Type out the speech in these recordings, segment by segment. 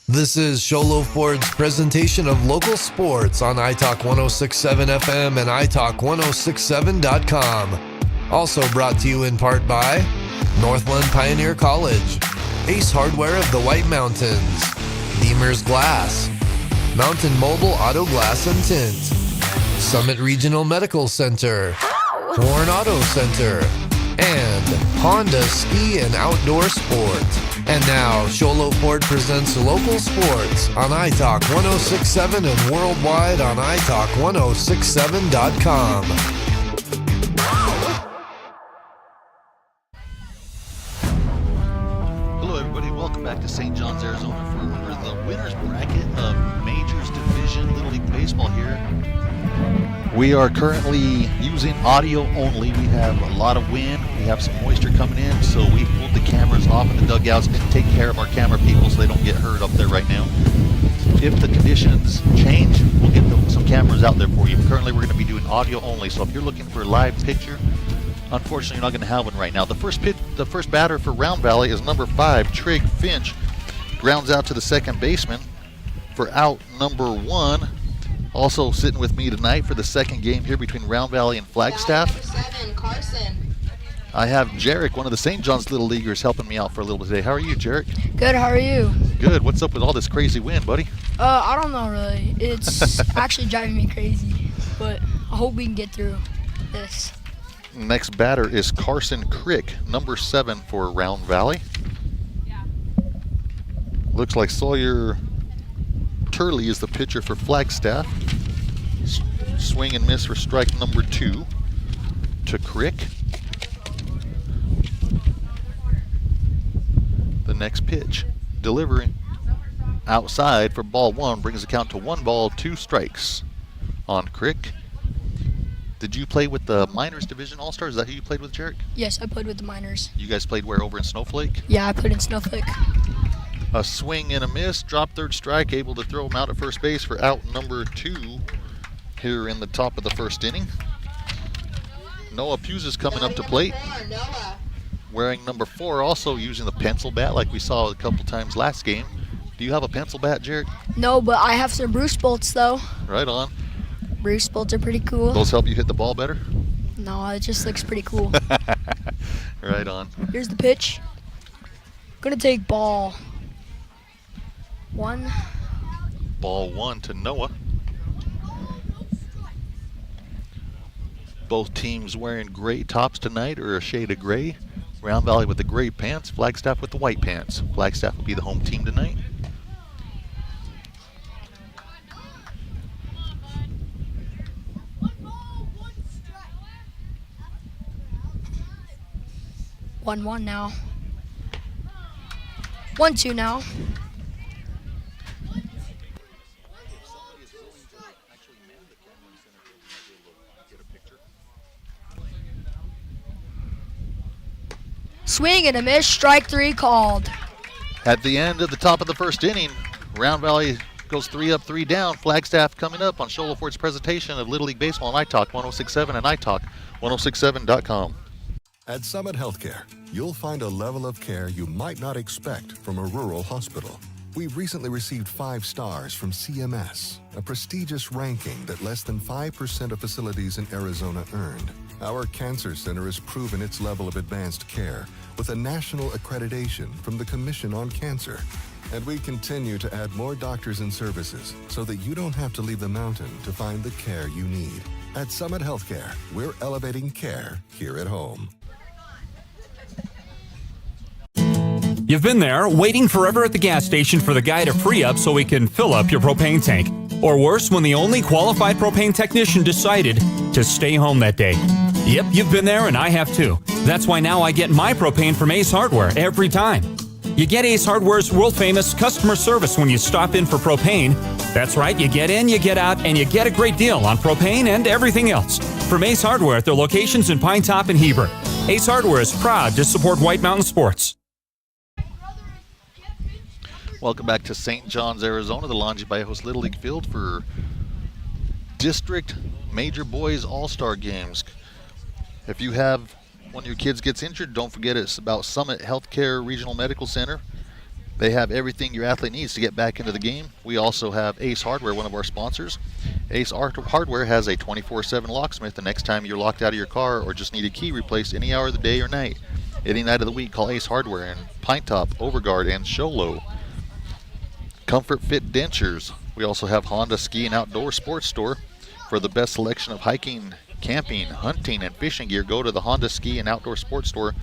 This is Sholo Ford's presentation of local sports on iTalk 1067 FM and iTalk1067.com. Also brought to you in part by Northland Pioneer College, Ace Hardware of the White Mountains, Deemer's Glass, Mountain Mobile Auto Glass and Tint, Summit Regional Medical Center, Horn Auto Center, and Honda Ski and Outdoor Sport. And now, Sholo Ford presents local sports on iTalk 1067 and worldwide on iTalk1067.com. Hello, everybody. Welcome back to St. John's, Arizona for the winners bracket of Majors Division Little League Baseball here. We are currently using audio only. We have a lot of wind. We have some moisture coming in, so we pulled the cameras off in the dugouts to take care of our camera people so they don't get hurt up there right now. If the conditions change, we'll get some cameras out there for you. Currently, we're going to be doing audio only, so if you're looking for a live picture, unfortunately, you're not going to have one right now. The first batter for Round Valley is number 5, Trig Finch. Grounds out to the second baseman for out number 1. Also sitting with me tonight for the second game here between Round Valley and Flagstaff. Number 7, Carson. I have Jarek, one of the St. John's Little Leaguers, helping me out for a little bit today. How are you, Jarek? Good, how are you? Good. What's up with all this crazy wind, buddy? I don't know really. It's actually driving me crazy, but I hope we can get through this. Next batter is Carson Crick, number 7 for Round Valley. Looks like Sawyer Turley is the pitcher for Flagstaff. Swing and miss for strike number 2 to Crick. The next pitch, delivery outside for ball 1, brings the count to 1 ball, 2 strikes on Crick. Did you play with the Minors Division All-Stars? Is that who you played with, Jarek? Yes, I played with the Miners. You guys played where, over in Snowflake? Yeah, I played in Snowflake. A swing and a miss, drop third strike, able to throw him out at first base for out number 2 here in the top of the first inning. Noah Hughes is coming up to plate. Wearing number 4, also using the pencil bat like we saw a couple times last game. Do you have a pencil bat, Jarek? No, but I have some Bruce bolts though. Right on. Bruce bolts are pretty cool. Those help you hit the ball better? No, it just looks pretty cool. Right on. Here's the pitch. Gonna take ball 1. Ball 1 to Noah. Both teams wearing gray tops tonight, or a shade of gray. Round Valley with the gray pants, Flagstaff with the white pants. Flagstaff will be the home team tonight. One now. 1-2 now. Swing and a miss, strike 3 called. At the end of the top of the first inning, Round Valley goes 3 up, 3 down. Flagstaff coming up on Sholo Ford's presentation of Little League Baseball on iTalk 1067 and iTalk1067.com. At Summit Healthcare, you'll find a level of care you might not expect from a rural hospital. We've recently received 5 stars from CMS, a prestigious ranking that less than 5% of facilities in Arizona earned. Our cancer center has proven its level of advanced care with a national accreditation from the Commission on Cancer. And we continue to add more doctors and services so that you don't have to leave the mountain to find the care you need. At Summit Healthcare, we're elevating care here at home. You've been there, waiting forever at the gas station for the guy to free up so he can fill up your propane tank. Or worse, when the only qualified propane technician decided to stay home that day. Yep, you've been there and I have too. That's why now I get my propane from Ace Hardware every time. You get Ace Hardware's world-famous customer service when you stop in for propane. That's right, you get in, you get out, and you get a great deal on propane and everything else. From Ace Hardware at their locations in Pine Top and Heber. Ace Hardware is proud to support White Mountain Sports. Welcome back to St. John's, Arizona, the Longy Bajos Little League field for District Major Boys All-Star Games. If you have one of your kids gets injured, don't forget it's about Summit Healthcare Regional Medical Center. They have everything your athlete needs to get back into the game. We also have Ace Hardware, one of our sponsors. Ace Hardware has a 24/7 locksmith. The next time you're locked out of your car or just need a key replaced any hour of the day or night, any night of the week, call Ace Hardware in Pine Top, Overguard, and Sholo. Comfort Fit Dentures. We also have Honda Ski and Outdoor Sports Store. For the best selection of hiking, camping, hunting, and fishing gear, go to the Honda Ski and Outdoor Sports Store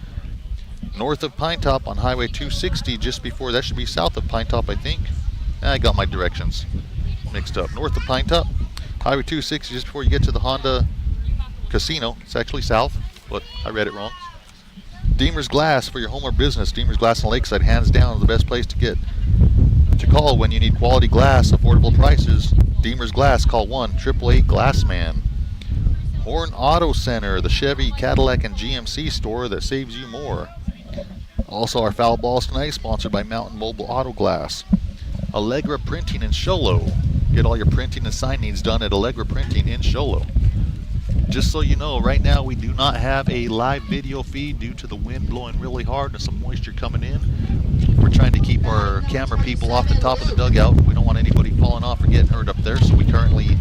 north of Pine Top on Highway 260, just before, that should be south of Pine Top, I think. I got my directions mixed up. North of Pine Top, Highway 260, just before you get to the Honda Casino. It's actually south, but I read it wrong. Deemer's Glass for your home or business. Deemer's Glass in Lakeside, hands down, the best place to call when you need quality glass, affordable prices. Deemer's Glass, call 1-888-GLASSMAN. Horn Auto Center, the Chevy, Cadillac, and GMC store that saves you more. Also, our foul balls tonight, sponsored by Mountain Mobile Auto Glass. Allegra Printing in Sholo. Get all your printing and sign needs done at Allegra Printing in Sholo. Just so you know, right now we do not have a live video feed due to the wind blowing really hard and some moisture coming in. We're trying to keep our camera people off the top of the dugout. We don't want anybody falling off or getting hurt up there, so we currently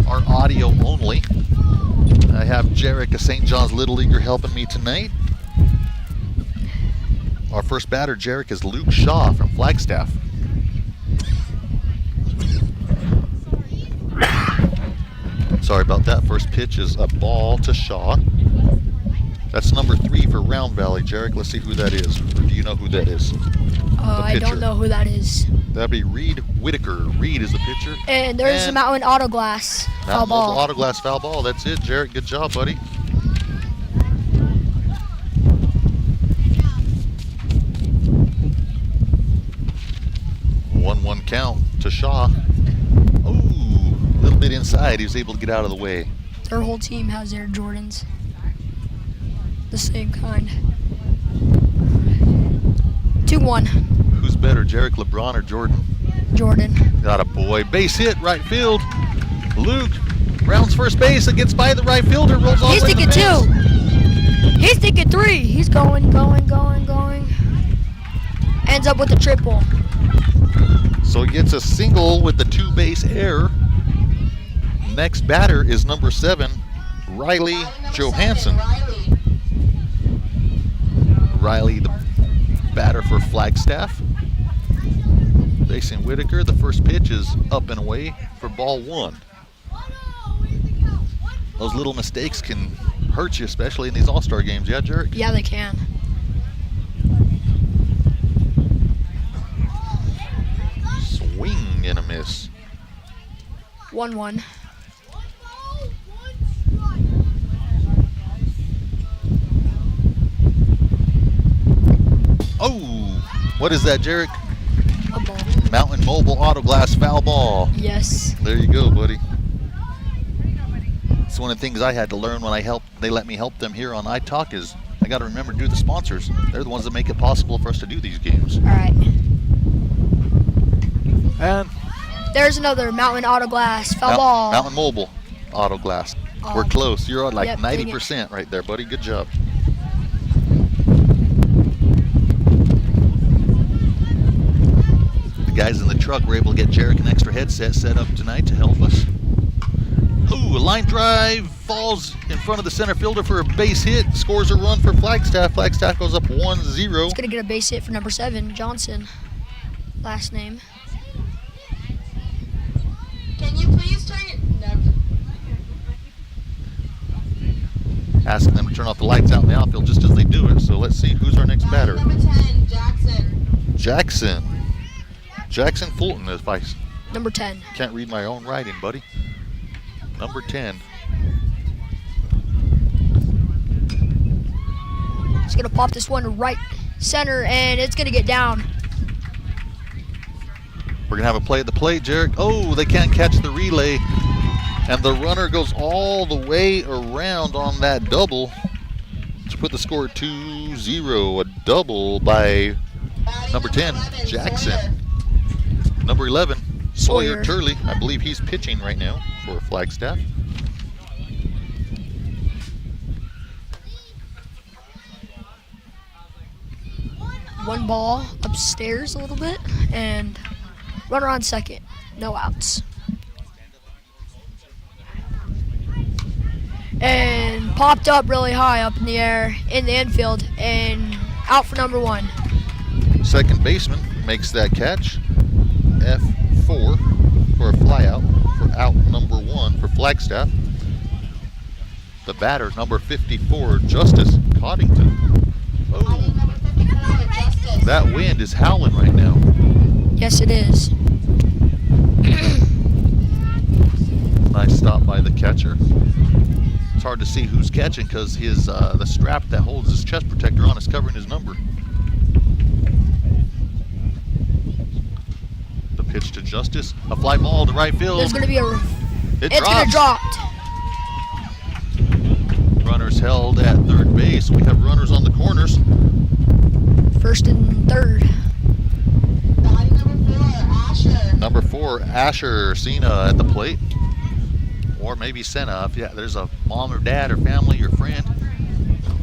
are audio only. I have Jarek, a St. John's Little Leaguer, helping me tonight. Our first batter, Jarek, is Luke Shaw from Flagstaff. Sorry about that. First pitch is a ball to Shaw. That's number 3 for Round Valley, Jarek. Let's see who that is. Or do you know who that is? I don't know who that is. That'd be Reed Whitaker. Reed is the pitcher. And there's the Mountain Auto Glass foul ball. Auto Glass foul ball. That's it, Jarek. Good job, buddy. One count to Shaw. Ooh, a little bit inside. He was able to get out of the way. Their whole team has Air Jordans. The same kind. 2-1. Who's better, Jarek LeBron or Jordan? Jordan. Got a boy. Base hit, right field. Luke rounds first base, it gets by the right fielder, rolls all the way to the He's base. thinking 2. He's thinking 3. He's going. Ends up with a triple. So he gets a single with the 2-base error. Next batter is number 7, Riley Johansson. Riley, the batter for Flagstaff. Facing Whitaker, the first pitch is up and away for ball 1. Those little mistakes can hurt you, especially in these all-star games. Yeah, Jarek? Yeah, they can. Swing and a miss. 1-1. Oh, what is that, Jarek? A ball. Mountain Mobile Auto Glass foul ball. Yes. There you go, buddy. It's one of the things I had to learn when they let me help them here on iTalk is I got to remember to do the sponsors. They're the ones that make it possible for us to do these games. All right. And There's another Mountain Auto Glass foul ball. Mountain Mobile Auto Glass. Oh. We're close. You're at like Yep, 90% right there, buddy. Good job. The guys in the truck were able to get Jarek an extra headset set up tonight to help us. Ooh, a line drive falls in front of the center fielder for a base hit. Scores a run for Flagstaff. Flagstaff goes up 1-0. He's going to get a base hit for number 7, Johnson. Last name. Can you please turn it? No. Asking them to turn off the lights out in the outfield just as they do it. So let's see who's our next batter. Number 10, Jackson. Jackson Fulton, if I Number 10. can't read my own writing, buddy. Number 10. He's going to pop this one to right center, and it's going to get down. We're going to have a play at the plate, Jarek. Oh, they can't catch the relay. And the runner goes all the way around on that double to put the score at 2-0. A double by number 10, Jackson. Number 11, Sawyer Turley. I believe he's pitching right now for Flagstaff. One ball, a upstairs a little bit, and runner on second, no outs. And popped up really high up in the air in the infield, and out for number 1. Second baseman makes that catch. F4 for a fly out for out number 1 for Flagstaff. The batter, number 54, Justice Coddington. Oh, that wind is howling right now. Yes, it is. Nice stop by the catcher. It's hard to see who's catching because his the strap that holds his chest protector on is covering his number. The pitch to Justice, a fly ball to right field. There's going to be It's going to drop. Runners held at third base. We have runners on the corners. First and third. Batting number 4, Asher. Number 4, Asher Cena at the plate. Or maybe Senna. If there's a mom or dad or family or friend.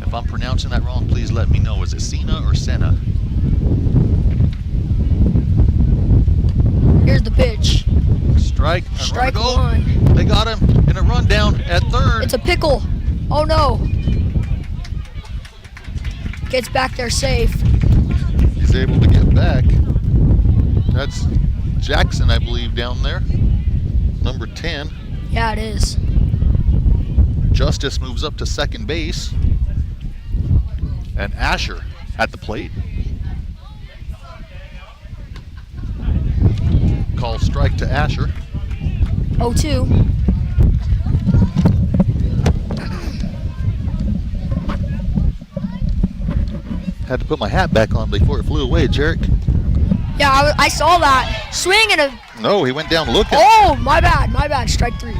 If I'm pronouncing that wrong, please let me know. Is it Cena or Senna? Here's the pitch. Strike. And Strike runner go. 1. They got him in a rundown at third. It's a pickle. Oh no. Gets back there safe. He's able to get back. That's Jackson, I believe, down there. Number 10. Yeah, it is. Justice moves up to second base. And Asher at the plate. Call strike to Asher. 0-2. Had to put my hat back on before it flew away, Jarek. Yeah, I saw that. Swing and a... No, he went down looking. Oh, my bad. Strike 3.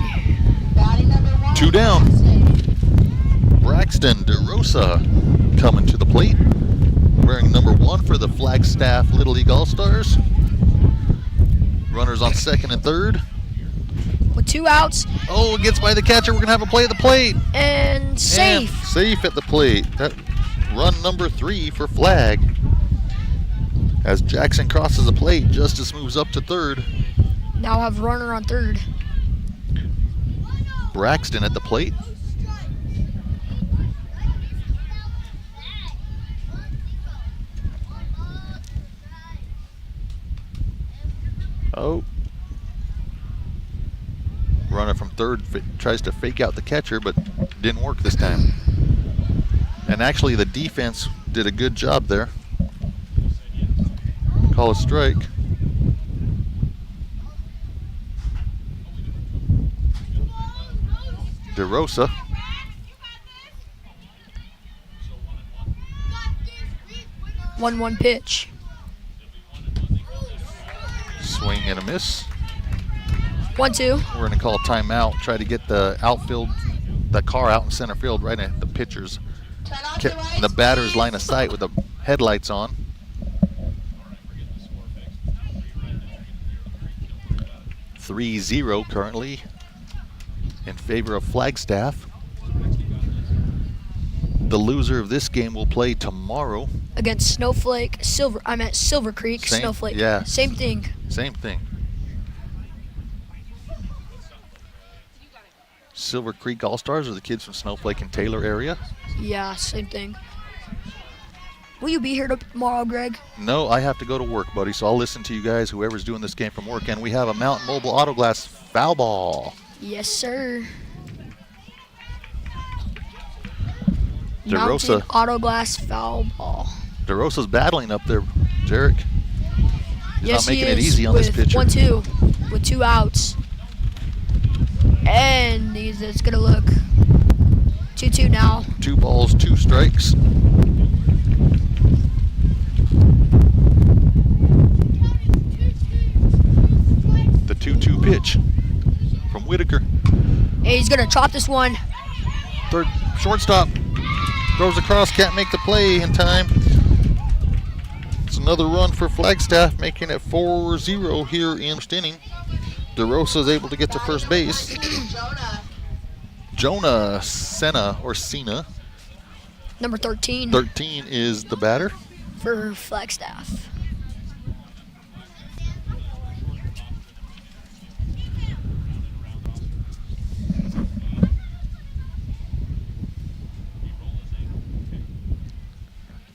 Batting number 1, 2 down. Braxton DeRosa coming to the plate. Wearing number 1 for the Flagstaff Little League All-Stars. Runners on second and third. With 2 outs. Oh, it gets by the catcher. We're going to have a play at the plate. And safe. And safe at the plate. That run number 3 for Flag. As Jackson crosses the plate, Justice moves up to third. Now have runner on third. Braxton at the plate. Oh. Runner from third tries to fake out the catcher, but didn't work this time. And actually the defense did a good job there. Call a strike. DeRosa. One pitch. Swing and a miss. 1-2. We're going to call timeout. Try to get the outfield, the car out in center field right at the pitcher's, Turn off your lights, the batter's please. line of sight with the headlights on. (3-0) currently in favor of Flagstaff. The loser of this game will play tomorrow. Against Snowflake, Silver Creek, Same- Snowflake. yeah. Same thing. Same thing. Silver Creek All-Stars are the kids from Snowflake and Taylor area. Yeah, same thing. Will you be here tomorrow, Greg? No, I have to go to work, buddy, so I'll listen to you guys, whoever's doing this game from work. And we have a Mountain Mobile Auto Glass foul ball. Yes, sir. DeRosa. Mountain Auto Glass foul ball. DeRosa's battling up there, Jarek. He's Yes, not making he it is, easy on this with pitcher. 1-2 with 2 outs. And it's going to look 2-2 now. 2 balls, 2 strikes. The 2-2 pitch from Whitaker. Hey, he's going to chop this one. Third shortstop throws across, can't make the play in time. It's another run for Flagstaff, making it 4-0 here in first inning. DeRosa is able to get to first base. Jonah. Jonah Senna or Cena. Number 13 13 is the batter. for Flagstaff.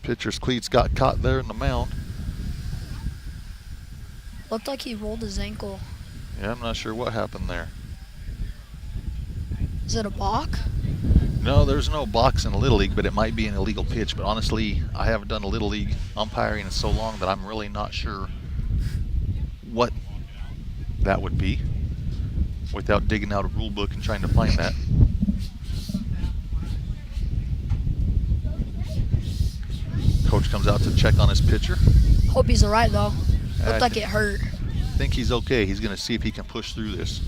Pitcher's cleats got caught there in the mound. Looked like he rolled his ankle. Yeah, I'm not sure what happened there. Is it a balk? No, there's no box in the Little League, but it might be an illegal pitch. But honestly, I haven't done a Little League umpiring in so long that I'm really not sure what that would be without digging out a rule book and trying to find that. Coach comes out to check on his pitcher. Hope he's alright though. I Looked like it hurt. think he's okay. He's going to see if he can push through this.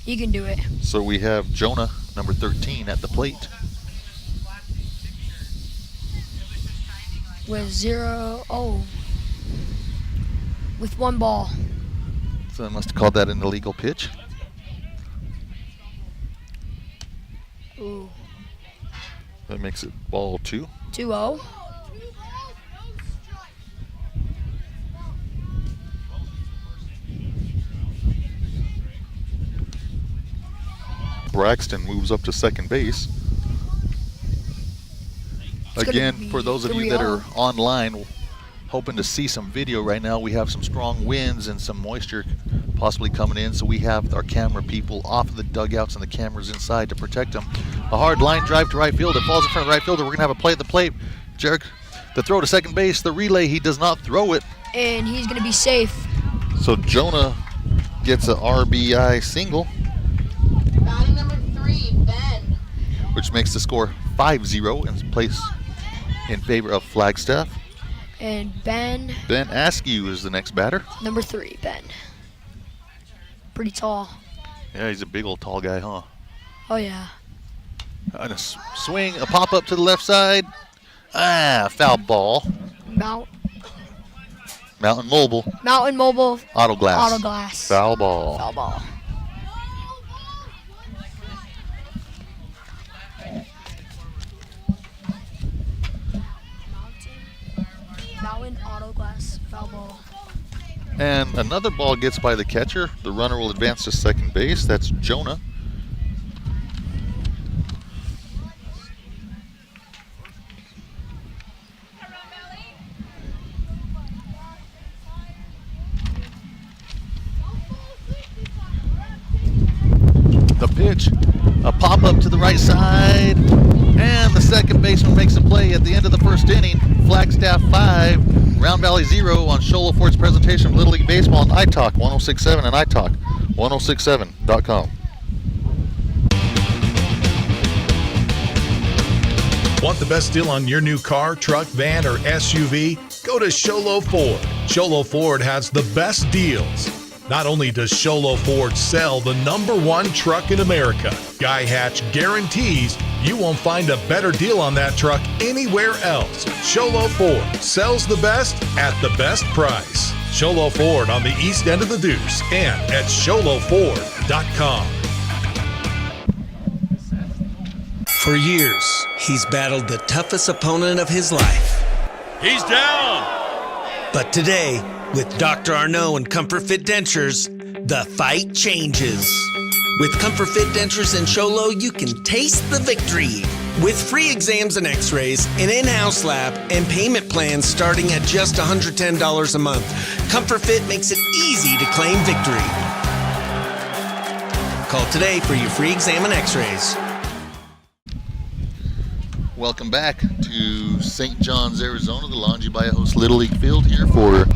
He can do it. So we have Jonah, number 13, at the plate. With 0-0. With 1 ball. So I must have called that an illegal pitch. Ooh. That makes it ball 2. 2-0. Braxton moves up to second base. Again, for those of you that are online hoping to see some video right now, we have some strong winds and some moisture possibly coming in, so we have our camera people off of the dugouts and the cameras inside to protect them. A hard line drive to right field. It falls in front of the right fielder. We're going to have a play at the plate. Jarek, the throw to second base, the relay, he does not throw it. And he's going to be safe. So Jonah gets a RBI single, Batting number 3, Ben. which makes the score 5-0 and place in favor of Flagstaff. And Ben, Askew is the next batter. number 3, Ben. Pretty tall. Yeah, he's a big old tall guy, huh? Oh yeah. And a swing, a pop up to the left side. Foul ball. Mountain Mobile. Mountain Mobile. Auto glass. Auto glass. Foul ball. Foul ball. Mountain Auto Glass. Foul ball. And another ball gets by the catcher. The runner will advance to second base. That's Jonah. The pitch, a pop up to the right side, and the second baseman makes a play at the end of the first inning. Flagstaff 5, Round Valley 0 on Shola Ford's presentation of Little League Baseball on iTalk 1067 and iTalk 1067.com. Want the best deal on your new car, truck, van, or SUV? Go to Sholo Ford. Sholo Ford has the best deals. Not only does Sholo Ford sell the #1 truck in America, Guy Hatch guarantees you won't find a better deal on that truck anywhere else. Sholo Ford sells the best at the best price. Sholo Ford on the east end of the Deuce and at sholoford.com. For years, he's battled the toughest opponent of his life. He's down! But today, with Dr. Arnaud and Comfort Fit Dentures, the fight changes. With Comfort Fit Dentures and Sholo, you can taste the victory. With free exams and x-rays, an in-house lab, and payment plans starting at just $110 a month, Comfort Fit makes it easy to claim victory. Call today for your free exam and x-rays. Welcome back to St. John's, Arizona, the Longy Host Little League Field here for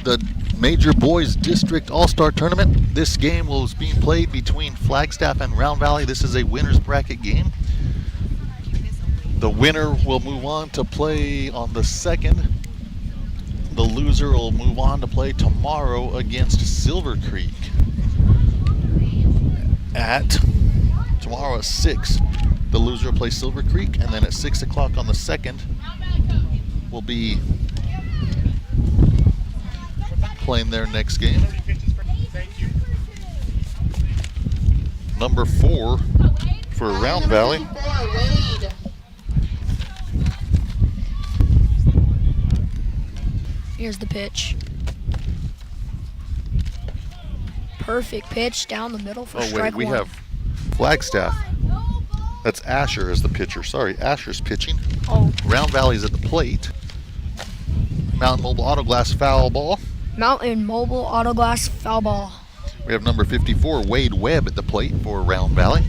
the Major Boys District All-Star Tournament. This game was being played between Flagstaff and Round Valley. This is a winner's bracket game. The winner will move on to play on the 2nd. The loser will move on to play tomorrow against Silver Creek. Tomorrow at 6. The loser will play Silver Creek, and then at 6 o'clock on the 2nd, will be playing their next game. Number 4 for Round Valley. Wade. Here's the pitch. Perfect pitch down the middle for strike we one. have Flagstaff. That's Asher as the pitcher. Sorry, Asher's pitching. Oh, Round Valley's at the plate. Mountain Mobile Auto Glass foul ball. Mountain Mobile Auto Glass foul ball. We have number 54, Wade Webb, at the plate for Round Valley.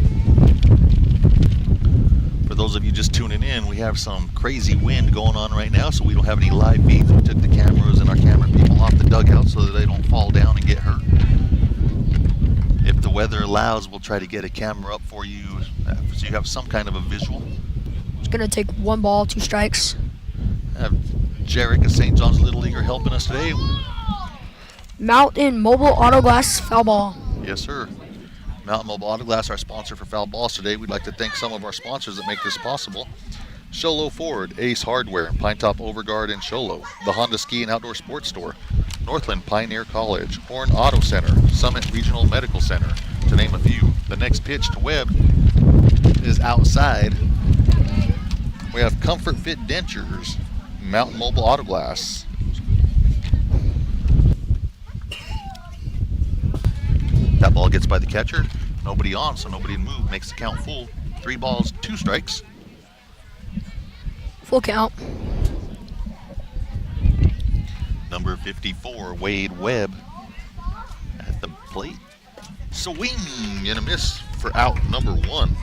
For those of you just tuning in, we have some crazy wind going on right now, so we don't have any live feeds. We took the cameras and our camera people off the dugout so that they don't fall down and get hurt. If the weather allows, we'll try to get a camera up for you so you have some kind of a visual. It's going to take 1 ball, 2 strikes. Have Jarek of St. John's Little League helping us today. Mountain Mobile Auto Glass foul ball. Yes, sir. Mountain Mobile Auto Glass, our sponsor for foul balls today. We'd like to thank some of our sponsors that make this possible. Sholo Ford, Ace Hardware, Pinetop Overguard in Sholo, the Honda Ski and Outdoor Sports Store, Northland Pioneer College, Horn Auto Center, Summit Regional Medical Center, to name a few. The next pitch to Webb is outside. We have Comfort Fit Dentures, Mountain Mobile Auto Glass. That ball gets by the catcher. Nobody on, so nobody to move. Makes the count full. 3 balls, 2 strikes. Full count. Number 54, Wade Webb, at the plate. Swing and a miss for out number 1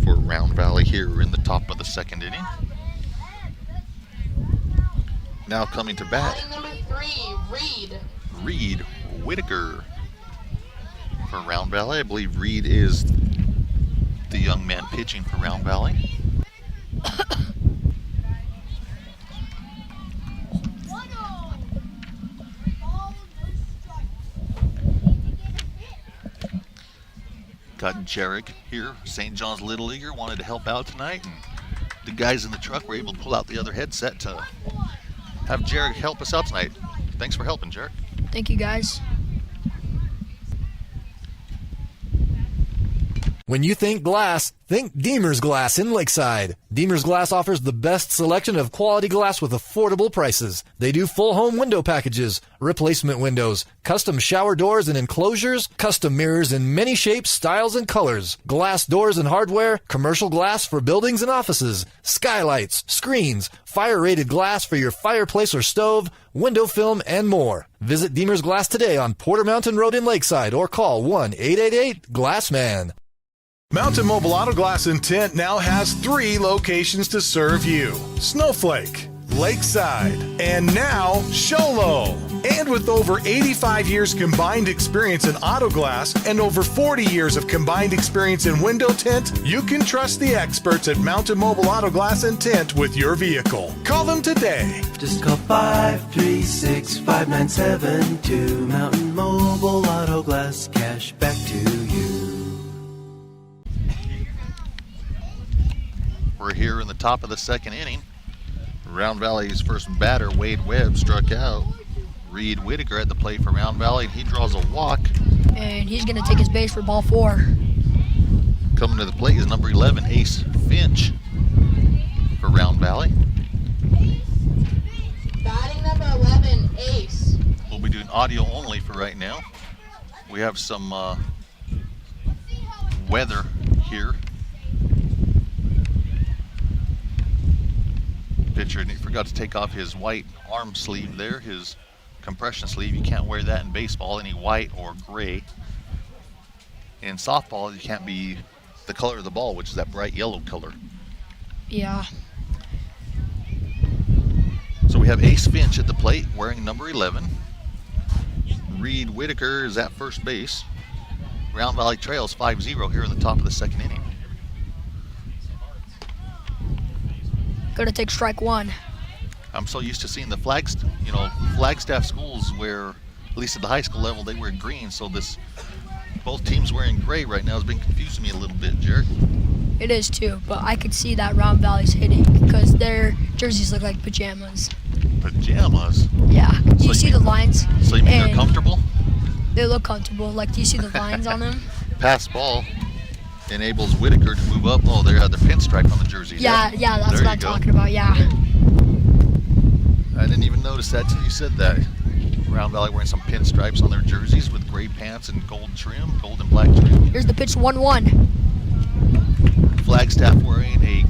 for Round Valley here in the top of the 2nd inning. Now coming to bat. Batting number 3, Reed. Reed Whitaker for Round Valley. I believe Reed is the young man pitching for Round Valley. Got Jarek here, St. John's Little Leaguer, wanted to help out tonight, and the guys in the truck were able to pull out the other headset to have Jarek help us out tonight. Thanks for helping, Jarek. Thank you, guys. When you think glass, think Deemer's Glass in Lakeside. Deemer's Glass offers the best selection of quality glass with affordable prices. They do full home window packages, replacement windows, custom shower doors and enclosures, custom mirrors in many shapes, styles, and colors, glass doors and hardware, commercial glass for buildings and offices, skylights, screens, fire-rated glass for your fireplace or stove, window film, and more. Visit Deemer's Glass today on Porter Mountain Road in Lakeside or call 1-888-GLASSMAN. Mountain Mobile Auto Glass and Tint now has 3 locations to serve you: Snowflake, Lakeside, and now Sholo. And with over 85 years combined experience in auto glass and over 40 years of combined experience in window tint, you can trust the experts at Mountain Mobile Auto Glass and Tint with your vehicle. Call them today. Just call 536-5972. Mountain Mobile Auto Glass, cash back to you. We're here in the top of the 2nd inning. Round Valley's first batter, Wade Webb, struck out. Reed Whitaker at the plate for Round Valley, and he draws a walk. And he's going to take his base for ball 4. Coming to the plate is number 11, Ace Finch for Round Valley. Batting number 11, Ace. We'll be doing audio only for right now. We have some weather here. Pitcher, and he forgot to take off his white arm sleeve there, his compression sleeve. You can't wear that in baseball, any white or gray. In softball, you can't be the color of the ball, which is that bright yellow color. Yeah. So we have Ace Finch at the plate wearing number 11. Reed Whitaker is at first base. Round Valley trails 5-0 here in the top of the 2nd inning. Going to take strike 1. I'm so used to seeing the Flagstaff schools where, at least at the high school level, they wear green. So both teams wearing gray right now has been confusing me a little bit, Jared. It is too, but I could see that Round Valley's hitting because their jerseys look like pajamas. Pajamas? Yeah. Do you So see the lines? So you mean they're And comfortable? They look comfortable. Like, do you see the lines on them? Pass ball enables Whitaker to move up. Oh, they have the pinstripe on the jerseys. Yeah, that's There what I'm you go. talking about, yeah. I didn't even notice that till you said that. Round Valley wearing some pinstripes on their jerseys with gray pants and gold trim, gold and black trim. Here's the pitch 1-1. Flagstaff wearing a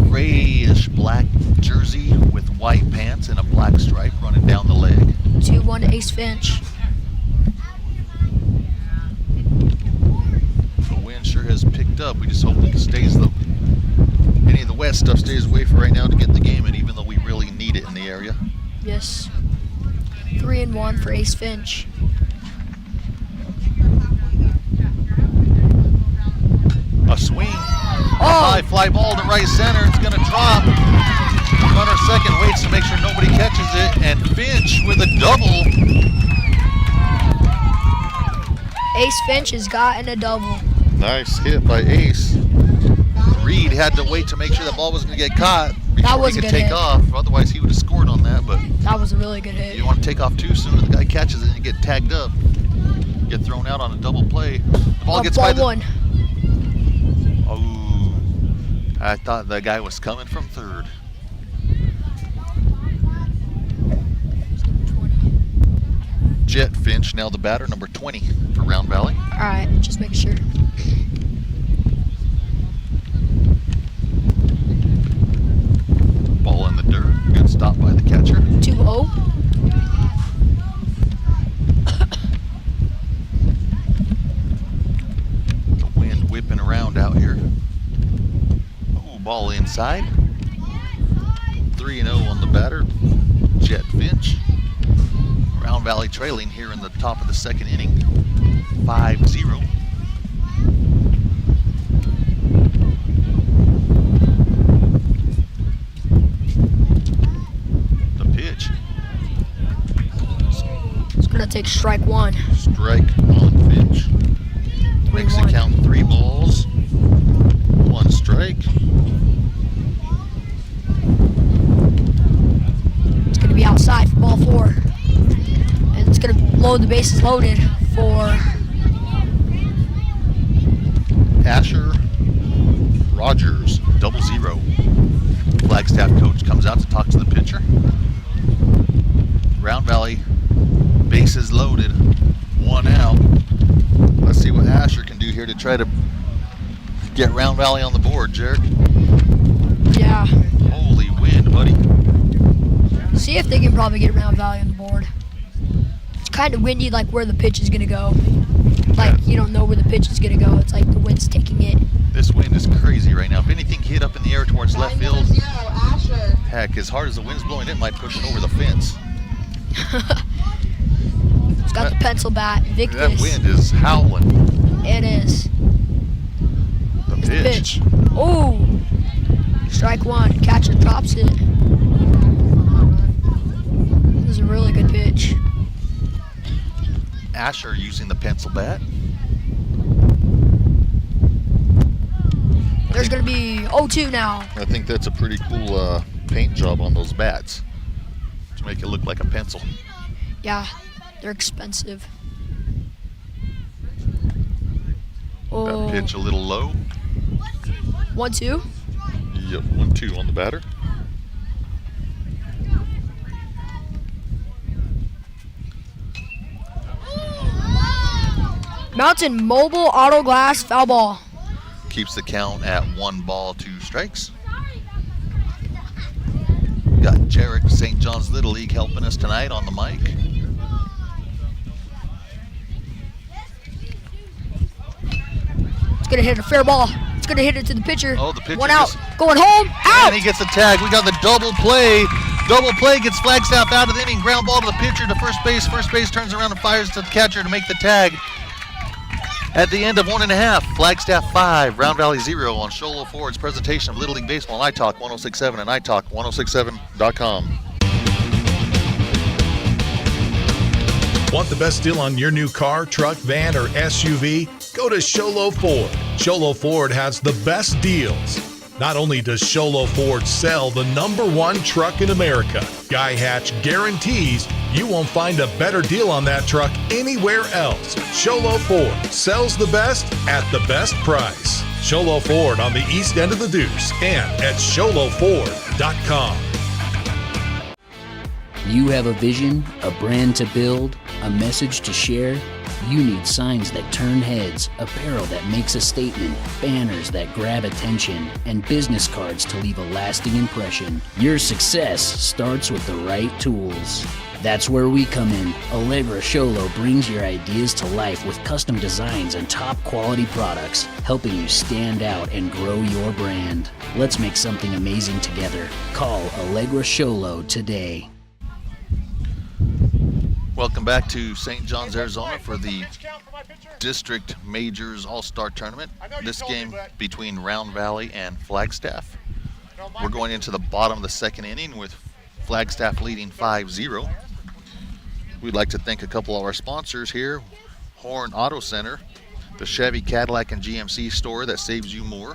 grayish black jersey with white pants and a black stripe running down the leg. 2-1 Ace Finch. The wind sure has picked up. We just hope it stays any of the wet stuff stays away for right now to get the game in, even though we really need it in the area. Yes. 3-1 for Ace Finch. A swing. A high fly ball to right center. It's going to drop. Runner second waits to make sure nobody catches it, and Finch with a double. Ace Finch has gotten a double. Nice hit by Ace. Reed had to wait to make sure that ball was going to get caught before he could take off. Otherwise, he would have scored on that. But that was a really good hit. You want to take off too soon. The guy catches it and you get tagged up. Get thrown out on a double play. The ball gets by the... one. Oh, I thought the guy was coming from third. Jet Finch, now the batter, number 20 for Round Valley. All right, just making sure. Ball in the dirt, good stop by the catcher. 2-0. The wind whipping around out here. Oh, ball inside. 3-0 on the batter, Jet Finch. Round Valley trailing here in the top of the second inning, 5-0. The pitch. It's gonna take strike one. Strike on Finch. Makes it count 3 balls, 1 strike. It's gonna be outside for ball 4. And it's gonna load the bases loaded for Asher Rogers, 0-0. Flagstaff coach comes out to talk to the pitcher. Round Valley, bases loaded, 1 out. Let's see what Asher can do here to try to get Round Valley on the board, Jarek. Yeah. Holy wind, buddy. See if they can probably get Round Valley on the board. It's kind of windy, like where the pitch is gonna go. Like you don't know where the pitch is gonna go. It's like the wind's taking it. This wind is crazy right now. If anything hit up in the air towards left field, 9-0, Asher. heck, as hard as the wind's blowing, it might push it over the fence. It's got the pencil bat, Victus. That wind is howling. It is. The pitch. Oh, strike one. Catcher drops it. This is a really good pitch. Asher using the pencil bat. There's going to be 0-2 now. I think that's a pretty cool paint job on those bats to make it look like a pencil. Yeah, they're expensive. Oh. That pitch a little low. 1-2. Yep, 1-2 on the batter. Mountain Mobile Auto Glass foul ball. Keeps the count at 1 ball, 2 strikes. Got Jarek, St. John's Little League, helping us tonight on the mic. It's going to hit a fair ball. It's going to hit it to the pitcher. Oh, the pitcher 1 out. just- Going home. Out. And he gets a tag. We got the double play. Double play gets Flagstaff out of the inning. Ground ball to the pitcher to first base. First base turns around and fires to the catcher to make the tag. At the end of 1.5, Flagstaff 5, Round Valley 0 on Sholo Ford's presentation of Little League Baseball on iTalk 1067 and iTalk1067.com. Want the best deal on your new car, truck, van, or SUV? Go to Sholo Ford. Sholo Ford has the best deals. Not only does Sholo Ford sell the #1 truck in America, Guy Hatch guarantees you won't find a better deal on that truck anywhere else. Sholo Ford sells the best at the best price. Sholo Ford on the east end of the Deuce and at sholoford.com. You have a vision, a brand to build, a message to share? You need signs that turn heads, apparel that makes a statement, banners that grab attention, and business cards to leave a lasting impression. Your success starts with the right tools. That's where we come in. Allegra Sholo brings your ideas to life with custom designs and top quality products, helping you stand out and grow your brand. Let's make something amazing together. Call Allegra Sholo today. Welcome back to St. John's, Arizona for the District Majors All-Star Tournament. This game between Round Valley and Flagstaff. We're going into the bottom of the second inning with Flagstaff leading 5-0. We'd like to thank a couple of our sponsors here. Horn Auto Center, the Chevy, Cadillac, and GMC store that saves you more.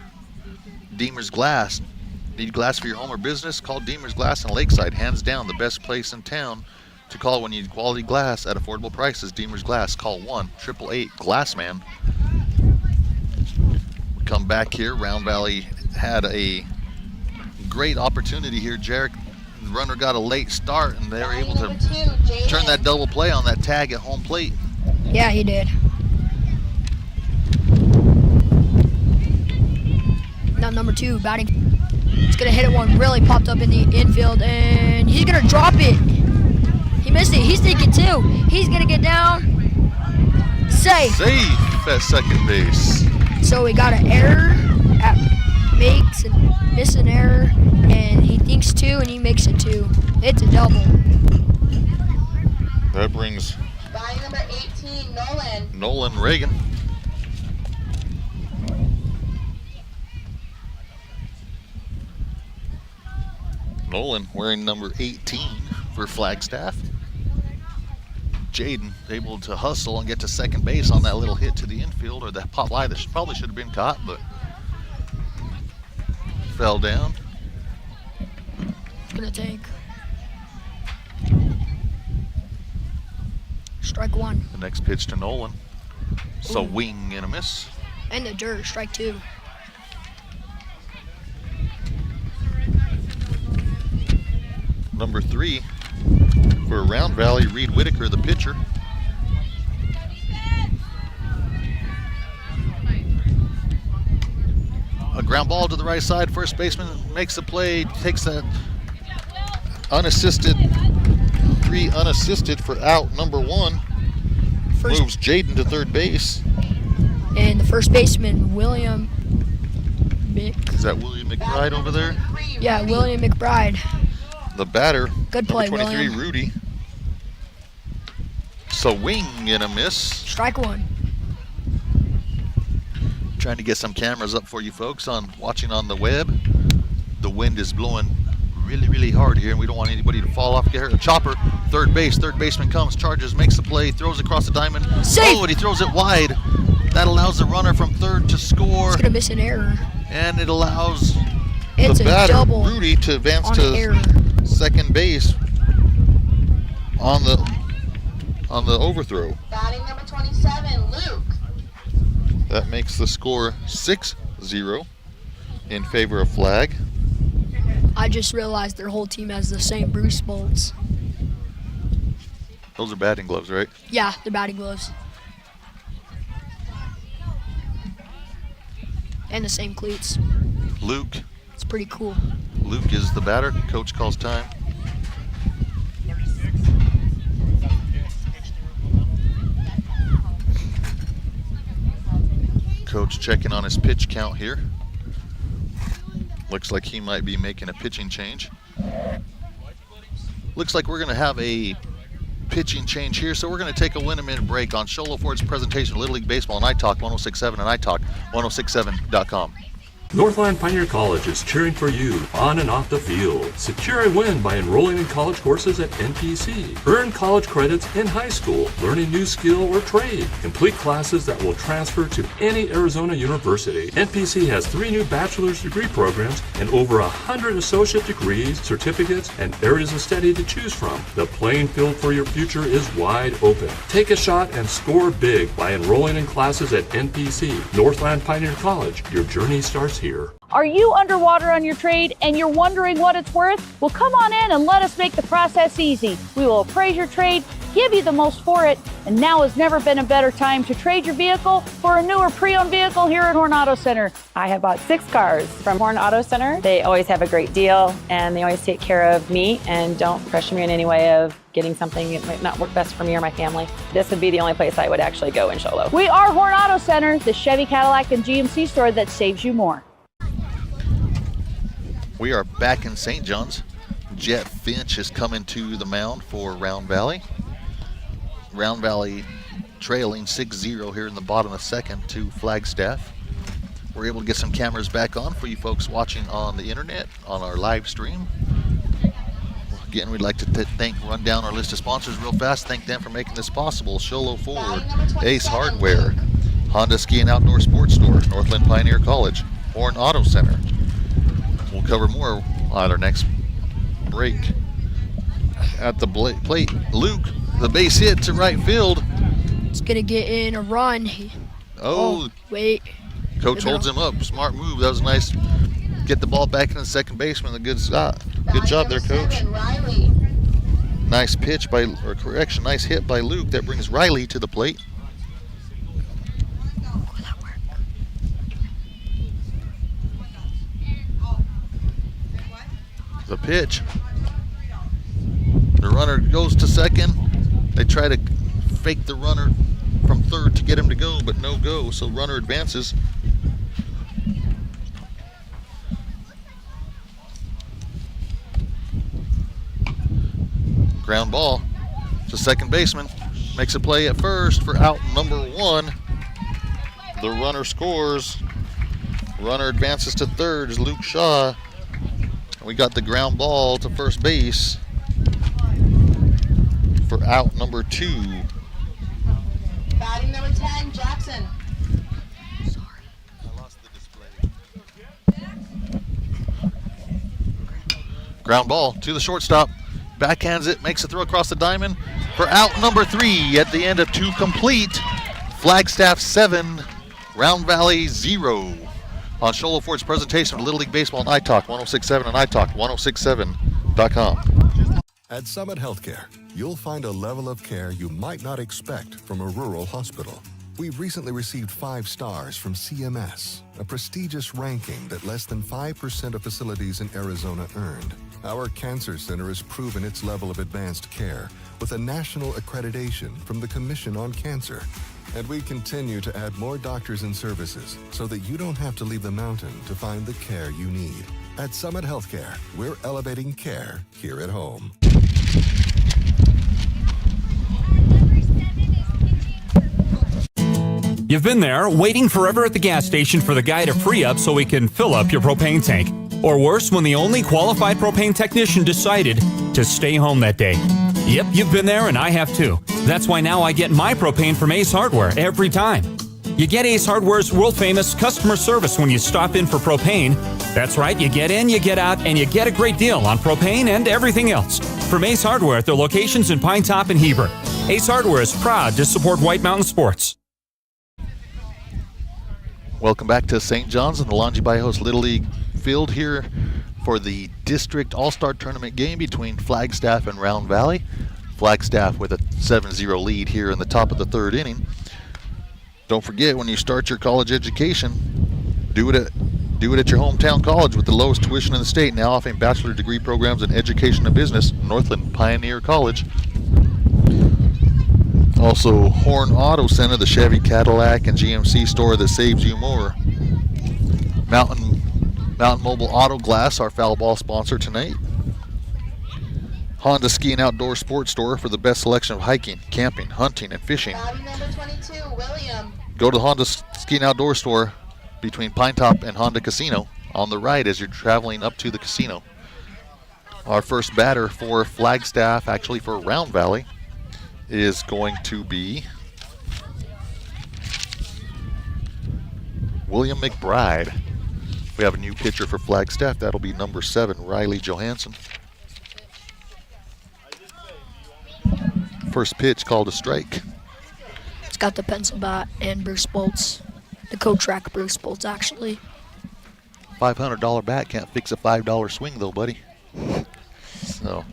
Deemer's Glass. Need glass for your home or business? Call Deemer's Glass in Lakeside. Hands down, the best place in town to call when you need quality glass at affordable prices. Deemer's Glass. Call 1-888-GLASSMAN. We come back here. Round Valley had a great opportunity here. Jarek, the runner, got a late start, and they were able to turn that double play on that tag at home plate. Yeah, he did. Now number 2 batting. He's gonna hit it one. Really popped up in the infield, and he's gonna drop it. He missed it. He's thinking 2. He's gonna get down. Safe. Safe at second base. So we got an error. Makes and miss an error, and he thinks 2, and he makes it 2. It's a double. That brings Batting number 18, Nolan. Nolan Reagan. Nolan wearing number 18 for Flagstaff. Jaden able to hustle and get to second base on that little hit to the infield, or that pop fly that probably should have been caught, but fell down. It's gonna take strike 1. The next pitch to Nolan. So wing and a miss. And the dirt, strike 2. Number 3 for Round Valley, Reed Whitaker, the pitcher. A ground ball to the right side. First baseman makes the play, takes that unassisted, 3 unassisted for out number 1. Moves Jaden to third base. And the first baseman, William Is that William McBride over there? Yeah, William McBride. The batter, Good play, number 23, William. Rudy. So wing and a miss. Strike 1. Trying to get some cameras up for you folks on watching on the web. The wind is blowing really, really hard here, and we don't want anybody to fall off. Get hurt. A chopper, third base. Third baseman comes, charges, makes the play, throws across the diamond. Safe. Oh, and he throws it wide. That allows the runner from third to score. He's gonna miss an error. And it allows It's the a batter, double Rudy, to advance on an error. to second base on the overthrow. Batting number 27, Luke. That makes the score 6-0 in favor of Flag. I just realized their whole team has the same Bruce bolts. Those are batting gloves, right? Yeah, they're batting gloves. And the same cleats. Luke. It's pretty cool. Luke is the batter. Coach calls time. Coach checking on his pitch count here. Looks like he might be making a pitching change. Looks like we're going to have a pitching change here, so we're going to take a 1-minute break on Sholo Ford's presentation of Little League Baseball on iTalk 106.7 and iTalk 106.7.com. Northland Pioneer College is cheering for you on and off the field. Secure a win by enrolling in college courses at NPC. Earn college credits in high school, learn a new skill or trade. Complete classes that will transfer to any Arizona university. NPC has 3 new bachelor's degree programs and over 100 associate degrees, certificates, and areas of study to choose from. The playing field for your future is wide open. Take a shot and score big by enrolling in classes at NPC. Northland Pioneer College. Your journey starts here. Are you underwater on your trade and you're wondering what it's worth? Well, come on in and let us make the process easy. We will appraise your trade, give you the most for it, and now has never been a better time to trade your vehicle for a newer pre-owned vehicle here at Horn Auto Center. I have bought 6 cars from Horn Auto Center. They always have a great deal, and they always take care of me and don't pressure me in any way of getting something that might not work best for me or my family. This would be the only place I would actually go in Show Low. We are Horn Auto Center, the Chevy, Cadillac, and GMC store that saves you more. We are back in St. John's. Jet Finch is coming to the mound for Round Valley. Round Valley trailing 6-0 here in the bottom of the second to Flagstaff. We're able to get some cameras back on for you folks watching on the internet, on our live stream. Again, we'd like to run down our list of sponsors real fast. Thank them for making this possible. Show Low Ford, Ace Hardware, Honda Ski and Outdoor Sports Store, Northland Pioneer College, Horn Auto Center. We'll cover more on our next break. At the plate, Luke, the base hit to right field. It's gonna get in a run. Oh, wait. Coach holds him up. Smart move. That was nice. Get the ball back in the second baseman. A good shot. Good job there, Coach. Nice pitch nice hit by Luke. That brings Riley to the plate. The pitch. The runner goes to second. They try to fake the runner from third to get him to go, but no go, so runner advances. Ground ball to second baseman. Makes a play at first for out number 1. The runner scores. Runner advances to third is Luke Shaw. We got the ground ball to first base for out number 2. Batting number 10, Jackson. Sorry, I lost the display. Ground ball to the shortstop. Backhands it, makes a throw across the diamond for out number 3 at the end of 2 complete. Flagstaff 7, Round Valley 0. On Show Low Ford's presentation of Little League Baseball on iTalk 106.7 and iTalk 106.7.com. At Summit Healthcare, you'll find a level of care you might not expect from a rural hospital. We've recently received 5 stars from CMS, a prestigious ranking that less than 5% of facilities in Arizona earned. Our cancer center has proven its level of advanced care with a national accreditation from the Commission on Cancer. And we continue to add more doctors and services so that you don't have to leave the mountain to find the care you need. At Summit Healthcare, we're elevating care here at home. You've been there, waiting forever at the gas station for the guy to free up so he can fill up your propane tank. Or worse, when the only qualified propane technician decided to stay home that day. Yep, you've been there and I have too. That's why now I get my propane from Ace Hardware every time. You get Ace Hardware's world-famous customer service when you stop in for propane. That's right, you get in, you get out, and you get a great deal on propane and everything else. From Ace Hardware at their locations in Pine Top and Heber. Ace Hardware is proud to support White Mountain Sports. Welcome back to St. John's and the Longy Host Little League field here for the District All-Star Tournament game between Flagstaff and Round Valley. Flagstaff with a 7-0 lead here in the top of the 3rd inning. Don't forget, when you start your college education, do it at your hometown college with the lowest tuition in the state, now offering bachelor degree programs in education and business, Northland Pioneer College. Also, Horn Auto Center, the Chevy, Cadillac, and GMC store that saves you more. Mountain Mobile Auto Glass, our foul ball sponsor tonight. Honda Ski and Outdoor Sports Store for the best selection of hiking, camping, hunting, and fishing. Batting number 22, William. Go to the Honda Ski and Outdoor Store between Pine Top and Honda Casino on the right as you're traveling up to the casino. Our first batter for Flagstaff, actually for Round Valley, is going to be William McBride. We have a new pitcher for Flagstaff. That'll be number 7, Riley Johansson. First pitch called a strike. It's got the pencil bat and Bruce Bolts. The co-track Bruce Bolts, actually. $500 bat can't fix a $5 swing, though, buddy. So,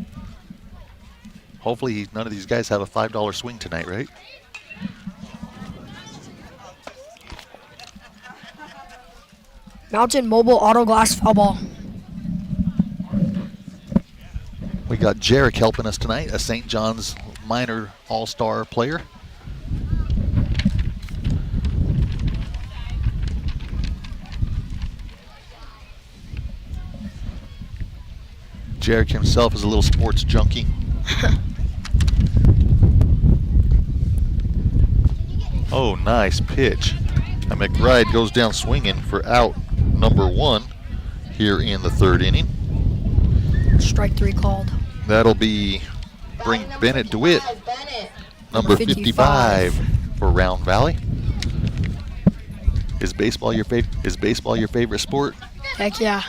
Hopefully none of these guys have a $5 swing tonight, right? Mountain Mobile Auto Glass foul ball. We got Jarek helping us tonight, a St. John's minor all-star player. Jarek himself is a little sports junkie. Oh, nice pitch. And McBride goes down swinging for out number 1 here in the 3rd inning. Strike 3 called. That'll bring Bennett DeWitt, number 55 for Round Valley. Is baseball your favorite sport? Heck yeah.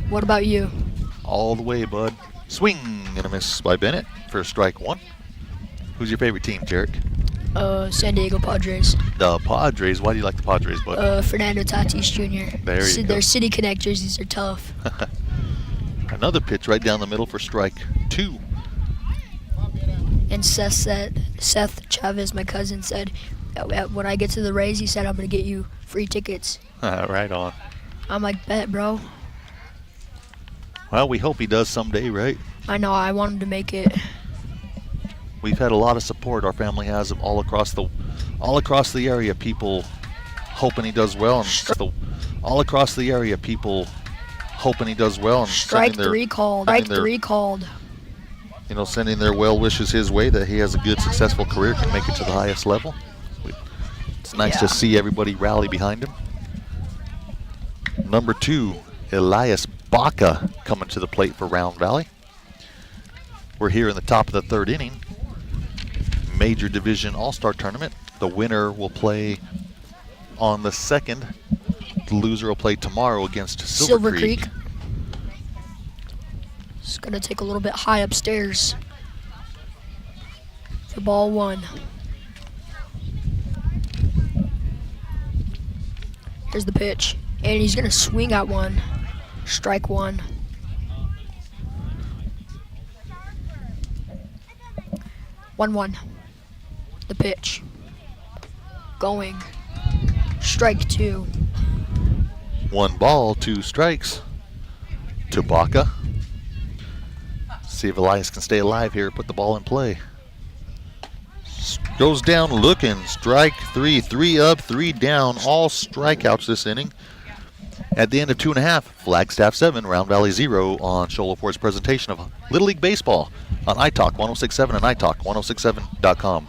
What about you? All the way, bud. Swing and a miss by Bennett for strike 1. Who's your favorite team, Jarek? San Diego Padres. The Padres. Why do you like the Padres, bud? Fernando Tatis Jr. There you go. Their City Connect jerseys are tough. Another pitch right down the middle for strike 2. And Seth Chavez, my cousin, said, when I get to the Rays, he said, I'm going to get you free tickets. Right on. I'm like, bet, bro. Well, we hope he does someday, right? I know. I want him to make it. We've had a lot of support. Our family has of all across the area. People hoping he does well, and all across the area. People hoping he does well, and strike 3 called. Strike 3 called. You know, sending their well wishes his way that he has a good, successful career, can make it to the highest level. It's nice to see everybody rally behind him. Number 2, Elias Baca coming to the plate for Round Valley. We're here in the top of the 3rd inning. Major Division All-Star Tournament. The winner will play on the 2nd. The loser will play tomorrow against Silver Creek. It's going to take a little bit high upstairs for ball 1. Here's the pitch. And he's going to swing at 1. Strike 1. 1-1. The pitch. Going. Strike 2. 1 ball, 2 strikes to Baca. See if Elias can stay alive here, put the ball in play. Goes down looking. Strike 3. 3 up, 3 down. All strikeouts this inning. At the end of 2.5, Flagstaff 7, Round Valley 0 on Show Low Ford's presentation of Little League Baseball on iTalk 1067 and iTalk1067.com.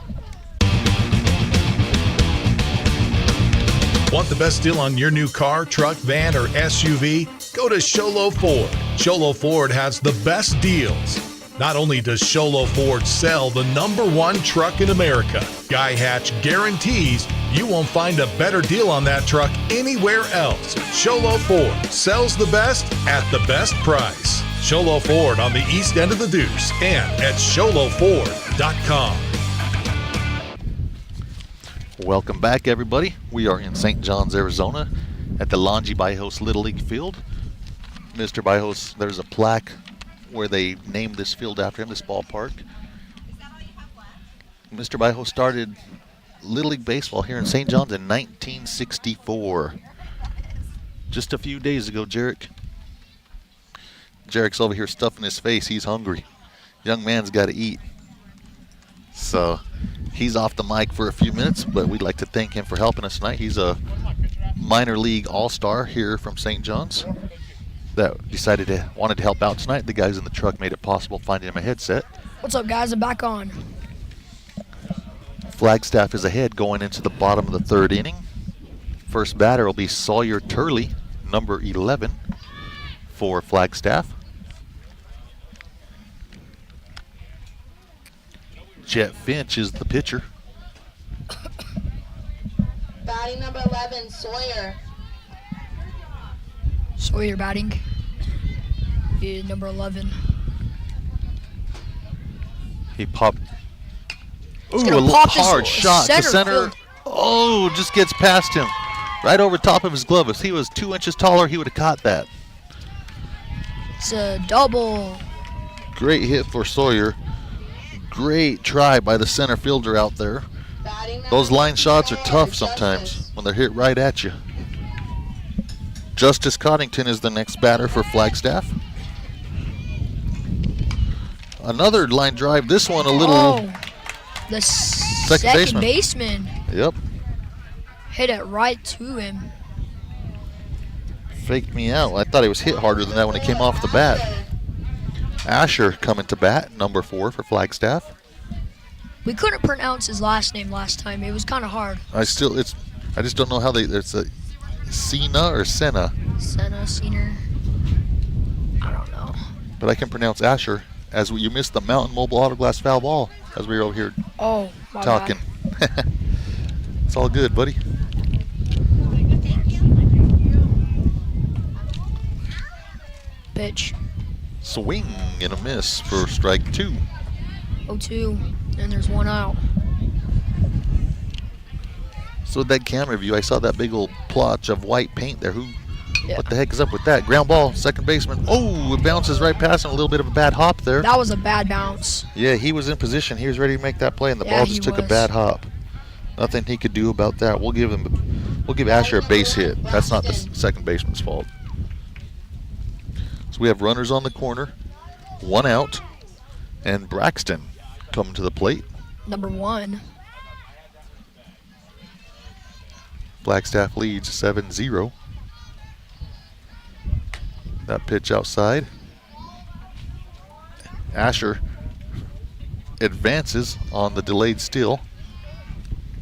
Want the best deal on your new car, truck, van, or SUV? Go to Sholo Ford. Sholo Ford has the best deals. Not only does Sholo Ford sell the #1 truck in America, Guy Hatch guarantees you won't find a better deal on that truck anywhere else. Sholo Ford sells the best at the best price. Sholo Ford on the east end of the Deuce and at sholoford.com. Welcome back, everybody. We are in St. John's, Arizona at the Longy Bajos Little League Field. Mr. Bajos, there's a plaque where they named this field after him, this ballpark. Mr. Bajos started Little League Baseball here in St. John's in 1964. Just a few days ago, Jarek's over here stuffing his face. He's hungry. Young man's got to eat. So he's off the mic for a few minutes, but we'd like to thank him for helping us tonight. He's a minor league all-star here from St. John's that wanted to help out tonight. The guys in the truck made it possible finding him a headset. What's up, guys? I'm back on. Flagstaff is ahead going into the bottom of the 3rd inning. First batter will be Sawyer Turley, number 11 for Flagstaff. Jet Finch is the pitcher. Batting number 11, Sawyer. Sawyer batting. Yeah, number 11. He popped. Ooh, a hard shot to center. Oh, just gets past him. Right over top of his glove. If he was 2 inches taller, he would have caught that. It's a double. Great hit for Sawyer. Great try by the center fielder out there. Those line shots are tough sometimes when they're hit right at you. Justice Coddington is the next batter for Flagstaff. Another line drive. This one a little. Oh, the second baseman. Yep. Hit it right to him. Faked me out. I thought he was hit harder than that when it came off the bat. Asher coming to bat, number 4 for Flagstaff. We couldn't pronounce his last name last time. It was kind of hard. I just don't know how it's a Cena or Senna. Senna. I don't know. But I can pronounce Asher. As you missed the Mountain Mobile Auto Glass foul ball as we were over here my talking. It's all good, buddy. Pitch. Swing and a miss for strike 2. 0-2, and there's 1 out. So that camera view, I saw that big old plotch of white paint there. What the heck is up with that? Ground ball, second baseman. Oh, it bounces right past him. A little bit of a bad hop there. That was a bad bounce. Yeah, he was in position. He was ready to make that play, and the ball just took a bad hop. Nothing he could do about that. We'll give Asher a base hit. That's not the second baseman's fault. So we have runners on the corner, 1 out, and Braxton coming to the plate. Number 1. Flagstaff leads 7-0. That pitch outside. Asher advances on the delayed steal.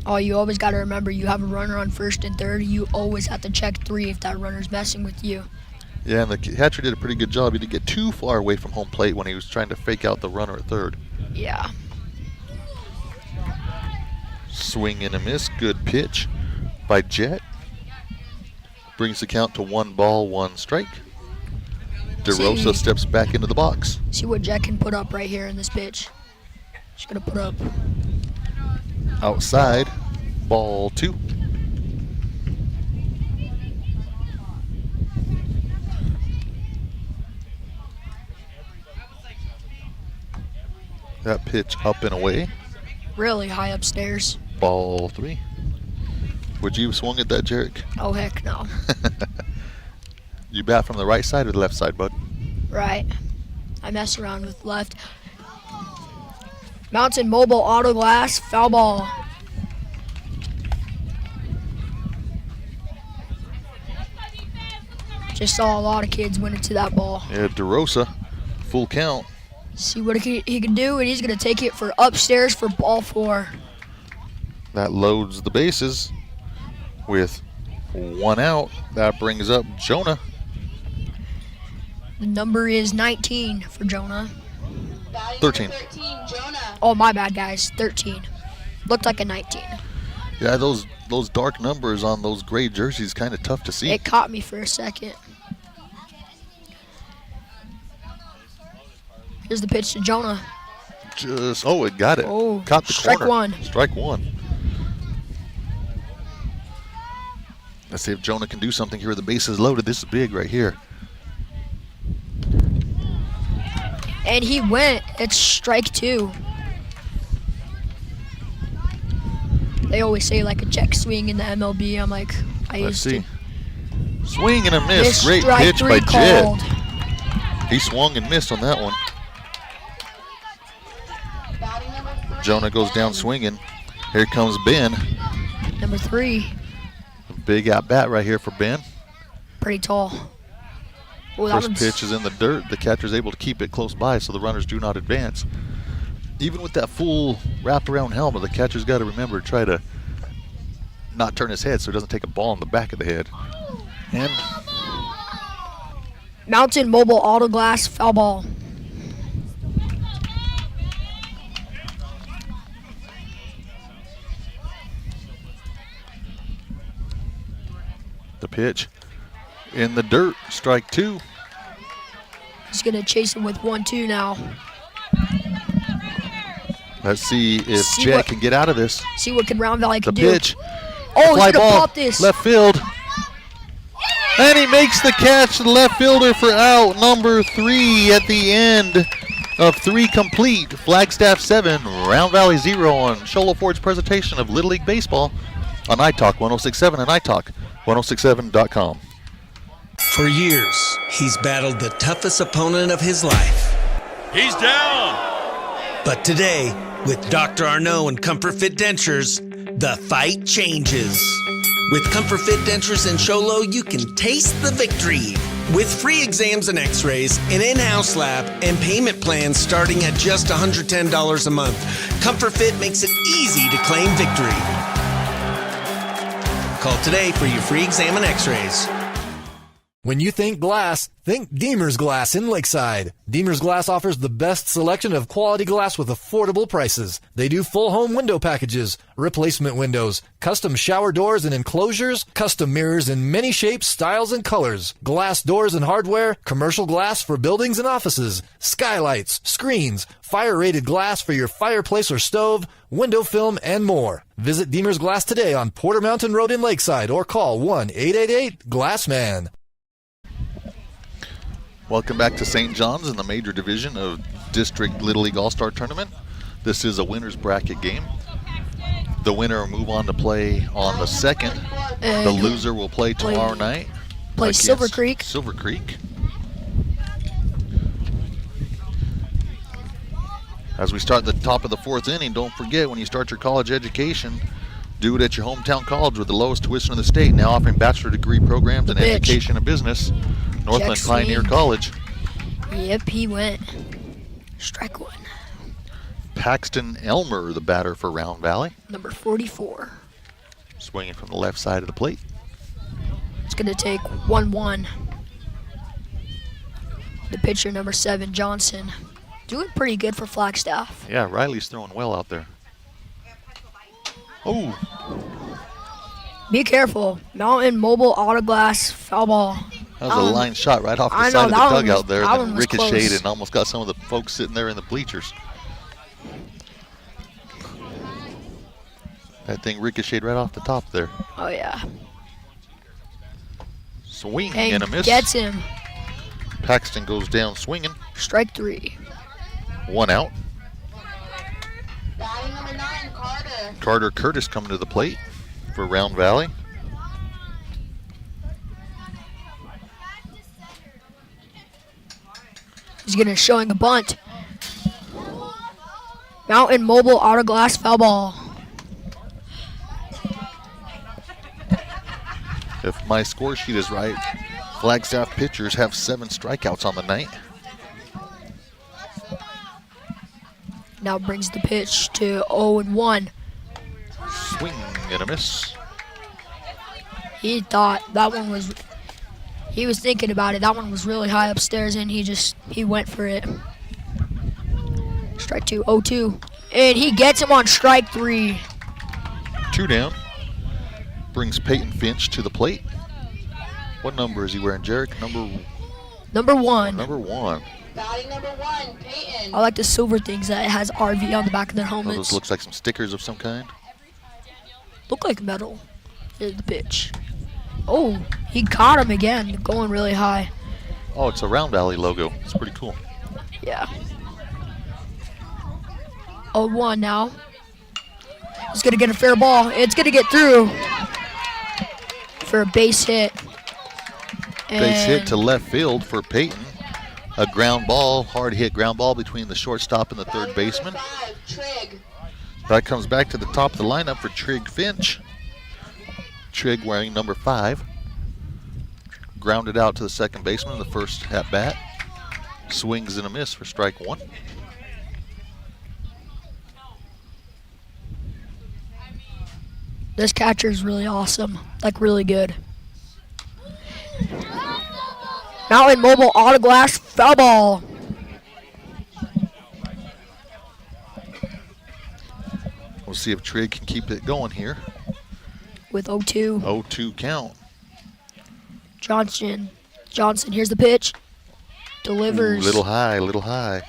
Oh, you always got to remember, you have a runner on first and third. You always have to check 3 if that runner's messing with you. Yeah, and the catcher did a pretty good job. He didn't get too far away from home plate when he was trying to fake out the runner at third. Yeah. Swing and a miss. Good pitch by Jet. Brings the count to 1 ball, 1 strike. DeRosa steps back into the box. See what Jet can put up right here in this pitch. She's going to put up. Outside, ball 2. That pitch up and away. Really high upstairs. Ball 3. Would you have swung at that, Jarek? Oh, heck no. You bat from the right side or the left side, bud? Right. I mess around with left. Mountain Mobile Auto Glass, foul ball. Just saw a lot of kids went into that ball. Yeah, DeRosa, full count. See what he can do, and he's going to take it for upstairs for ball 4. That loads the bases with 1 out. That brings up Jonah. The number is 19 for Jonah. 13. Oh, my bad, guys. 13. Looked like a 19. Yeah, those dark numbers on those gray jerseys kind of tough to see. It caught me for a second. Here's the pitch to Jonah. It got it. Oh, caught the strike corner. 1. Strike 1. Let's see if Jonah can do something here with the bases loaded. This is big right here. And he went. It's strike 2. They always say like a check swing in the MLB. I'm like, Let's see. Swing and a miss. Great strike pitch 3 by called. Jet. He swung and missed on that one. Jonah goes down swinging. Here comes Ben. Number 3. Big at bat right here for Ben. Pretty tall. Oh, First pitch is in the dirt. The catcher's able to keep it close by so the runners do not advance. Even with that full wraparound helmet, the catcher's got to remember to try to not turn his head so he doesn't take a ball in the back of the head. And Mountain Mobile Auto Glass, foul ball. the pitch in the dirt, strike 2. He's going to chase him with 1-2 now. Let's see if Jack can get out of this. See what can Round Valley can do. The pitch. Oh, fly he's going to ball, pop this. left field. And he makes the catch, the left fielder for out number 3 at the end. of 3 complete. Flagstaff 7, Round Valley 0 on Show Low Ford's presentation of Little League Baseball on iTalk 106.7 and iTalk 106.7.com. For years, he's battled the toughest opponent of his life. He's down! But today, with Dr. Arnaud and Comfort Fit Dentures, the fight changes. With Comfort Fit Dentures and Sholo, you can taste the victory. With free exams and x-rays, an in-house lab, and payment plans starting at just $110 a month, Comfort Fit makes it easy to claim victory. Call today for your free exam and x-rays. When you think glass, think Deemer's Glass in Lakeside. Deemer's Glass offers the best selection of quality glass with affordable prices. They do full home window packages, replacement windows, custom shower doors and enclosures, custom mirrors in many shapes, styles, and colors, glass doors and hardware, commercial glass for buildings and offices, skylights, screens, fire-rated glass for your fireplace or stove, window film, and more. Visit Deemer's Glass today on Porter Mountain Road in Lakeside or call 1-888-GLASSMAN. Welcome back to St. John's in the major division of District Little League All-Star Tournament. This is a winner's bracket game. The winner will move on to play on the 2nd. The loser will play tomorrow night. Play Silver Creek. Silver Creek. As we start the top of the 4th inning, don't forget when you start your college education, do it at your hometown college with the lowest tuition in the state, now offering bachelor degree programs in education and business. Northland Pioneer College. Yep, he went. Strike 1. Paxton Elmer, the batter for Round Valley. Number 44. Swinging from the left side of the plate. It's going to take 1-1. The pitcher, number 7, Johnson. Doing pretty good for Flagstaff. Yeah, Riley's throwing well out there. Oh. Be careful. Mountain Mobile Auto Glass foul ball. That was a line shot right off the side of the dugout there, and then ricocheted close. and almost got some of the folks sitting there in the bleachers. That thing ricocheted right off the top there. Oh, yeah. Swing and a miss. Gets him. Paxton goes down swinging. Strike 3. 1 out. Batting number 9, Carter. Carter Curtis coming to the plate for Round Valley. He's going to showing a bunt. Mountain Mobile Auto Glass foul ball. If my score sheet is right, Flagstaff pitchers have 7 strikeouts on the night. Now brings the pitch to 0-1. Swing and a miss. He thought that one was... He was thinking about it. That one was really high upstairs, and he went for it. Strike 2, 0-2. And he gets him on strike 3. 2 down. Brings Peyton Finch to the plate. What number is he wearing, Jarek? Number 1. Number 1. Batting number 1, Peyton. I like the silver things that it has RV on the back of their helmets. Those looks like some stickers of some kind. Look like metal. Here's the pitch. Oh, he caught him again, going really high. Oh, it's a Round Valley logo. It's pretty cool. Yeah. 0-1 now. He's going to get a fair ball. It's going to get through for a base hit. Base hit to left field for Peyton. A ground ball, hard hit ground ball between the shortstop and the third baseman. 5, Trigg. That comes back to the top of the lineup for Trigg Finch. Trigg wearing number 5. Grounded out to the second baseman, the first at bat. Swings and a miss for strike 1. This catcher is really awesome, like really good. Mountain Mobile Auto Glass foul ball. We'll see if Trigg can keep it going here. With 0-2. 0-2 count. Johnson, here's the pitch. Delivers. Ooh, little high.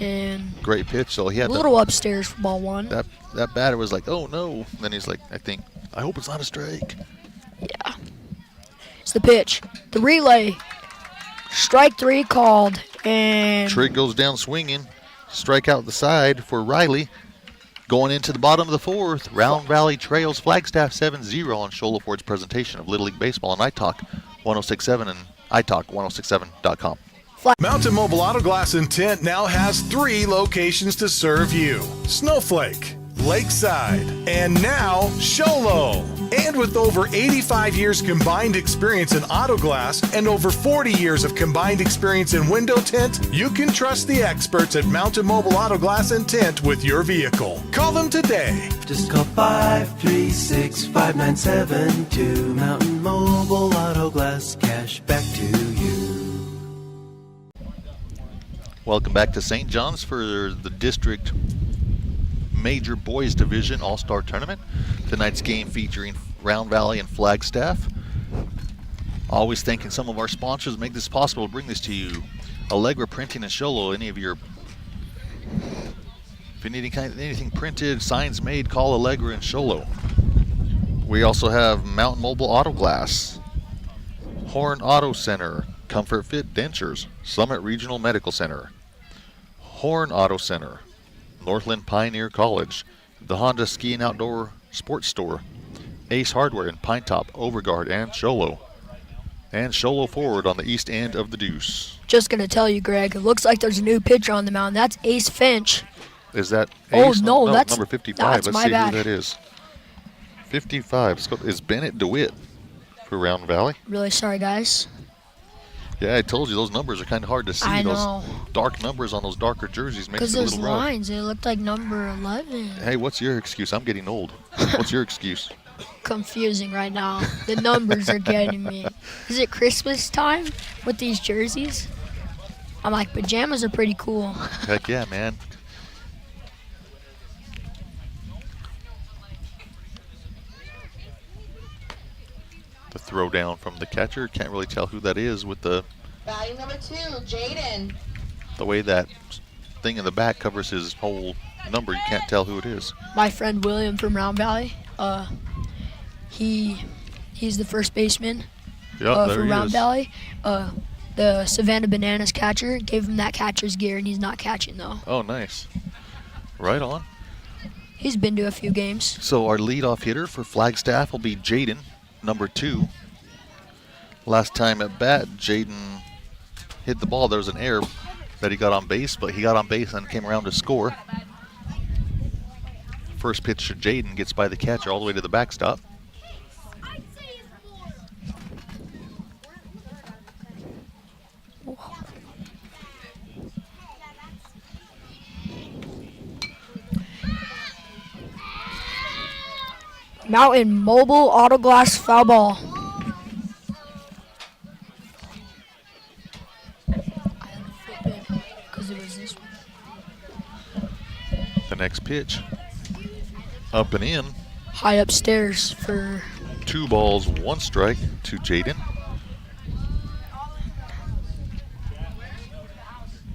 And great pitch. So he had a little upstairs for ball 1. That batter was like, oh no. Then he's like, I hope it's not a strike. Yeah. It's the pitch. The relay. Strike 3 called. And Trigg goes down swinging. Strike out the side for Riley. Going into the bottom of the fourth, Round Valley trails Flagstaff 7-0 on Shola Ford's presentation of Little League Baseball on iTalk 106.7 and iTalk1067.com. Mountain Mobile Auto Glass and Tint now has 3 locations to serve you: Snowflake, Lakeside, and now Sholo. And with over 85 years combined experience in auto glass and over 40 years of combined experience in window tint, you can trust the experts at Mountain Mobile Auto Glass and Tint with your vehicle. Call them today. Just call 536-5972. Mountain Mobile Auto Glass, cash back to you. Welcome back to St. John's for the district Major Boys Division All-Star Tournament. Tonight's game featuring Round Valley and Flagstaff. Always thanking some of our sponsors make this possible to bring this to you. Allegra Printing and Sholo. If you need anything printed, signs made, call Allegra and Sholo. We also have Mountain Mobile Auto Glass, Horn Auto Center, Comfort Fit Dentures, Summit Regional Medical Center, Horn Auto Center, Northland Pioneer College, the Honda Ski and Outdoor Sports Store, Ace Hardware in Pine Top, Overguard, and Sholo Forward on the east end of the Deuce. just going to tell you, Greg, it looks like there's a new pitcher on the mound. That's Ace Finch. Is that Oh, Ace? no, that's number 55. That's Let's my see bad. who that is. 55. Is Bennett DeWitt for Round Valley. Really sorry, guys. Yeah, I told you those numbers are kind of hard to see. I know. Those dark numbers on those darker jerseys makes Because it a those little rough. lines, it looked like number 11. Hey, what's your excuse? I'm getting old. What's your excuse? Confusing right now. The numbers are getting me. Is it Christmas time with these jerseys? I'm like, pajamas are pretty cool. Heck yeah, man. The throw down from the catcher. Can't really tell who that is with the Batting number 2, Jaden. way that thing in the back covers his whole number. You can't tell who it is. My friend William from Round Valley, he's the first baseman Yep, there for he Round is. Valley. The Savannah Bananas catcher gave him that catcher's gear, and he's not catching, though. Oh, nice. Right on. He's been to a few games. So our leadoff hitter for Flagstaff will be Jaden, number 2. Last time at bat, Jaden hit the ball. There was an error that he got on base, but he got on base and came around to score. First pitch to Jaden gets by the catcher all the way to the backstop. Mountain Mobile Auto Glass foul ball. The next pitch, up and in. High upstairs for 2 balls, 1 strike to Jaden.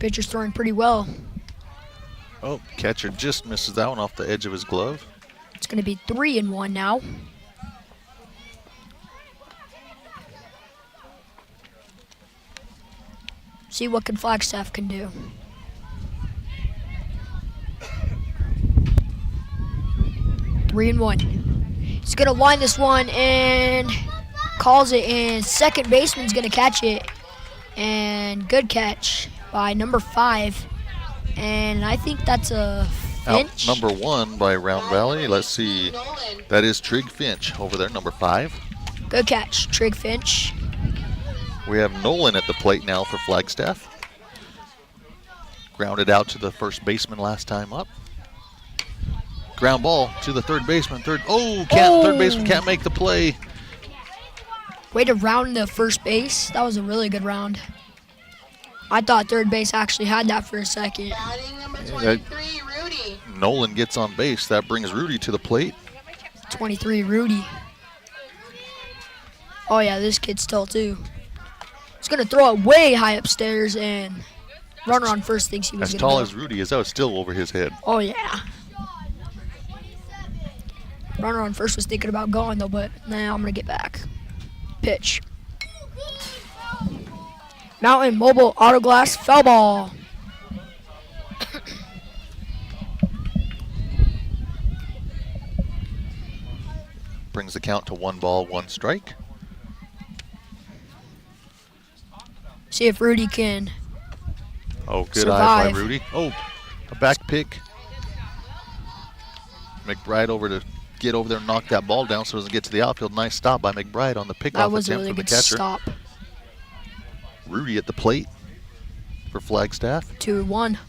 pitcher's throwing pretty well. Oh, catcher just misses that one off the edge of his glove. It's going to be 3-1 now. See what can Flagstaff can do. Three and 1. He's going to line this one and calls it, and second baseman's going to catch it. And good catch by number 5. And I think that's a Finch. Out number 1 by Round Valley. Let's see. That is Trigg Finch over there, number 5. Good catch, Trigg Finch. We have Nolan at the plate now for Flagstaff. Grounded out to the first baseman last time up. Ground ball to the third baseman. Third baseman can't make the play. Way to round the first base. That was a really good round. I thought third base actually had that for a second. Batting number 23, Rudy. Nolan gets on base. That brings Rudy to the plate. 23, Rudy. Oh yeah, this kid's tall too. He's gonna throw it way high upstairs, and runner on first thinks he was As gonna tall go. as Rudy is, that was still over his head. Oh yeah. Runner on first was thinking about going though, but nah, I'm gonna get back. Pitch. Mountain Mobile Auto Glass foul ball. Brings the count to 1 ball, 1 strike. See if Rudy can Oh, good survive. eye by Rudy. Oh, a back pick. McBride over to get over there and knock that ball down so it doesn't get to the outfield. Nice stop by McBride on the pickoff That was a attempt really from the good catcher. stop. Rudy at the plate for Flagstaff. 2-1. Pitch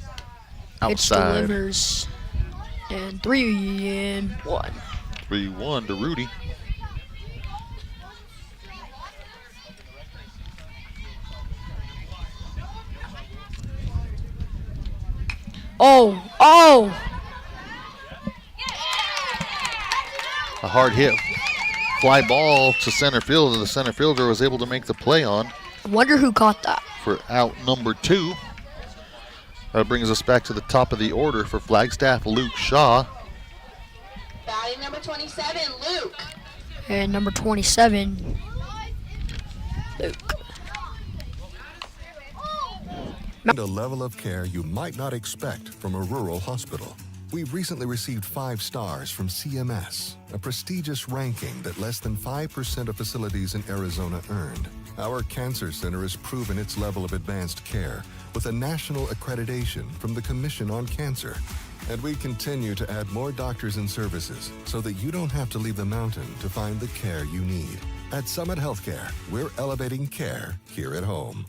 Outside. delivers. And 3-1. 3-1 to Rudy. Oh! A hard hit. Fly ball to center field, and the center fielder was able to make the play on I wonder who caught that. for out number 2. That brings us back to the top of the order for Flagstaff, Luke Shaw. Batting number 27, Luke. And number 27, Luke. And a level of care you might not expect from a rural hospital. We recently received 5 stars from CMS, a prestigious ranking that less than 5% of facilities in Arizona earned. Our cancer center has proven its level of advanced care with a national accreditation from the Commission on Cancer. And we continue to add more doctors and services so that you don't have to leave the mountain to find the care you need. At Summit Healthcare, we're elevating care here at home.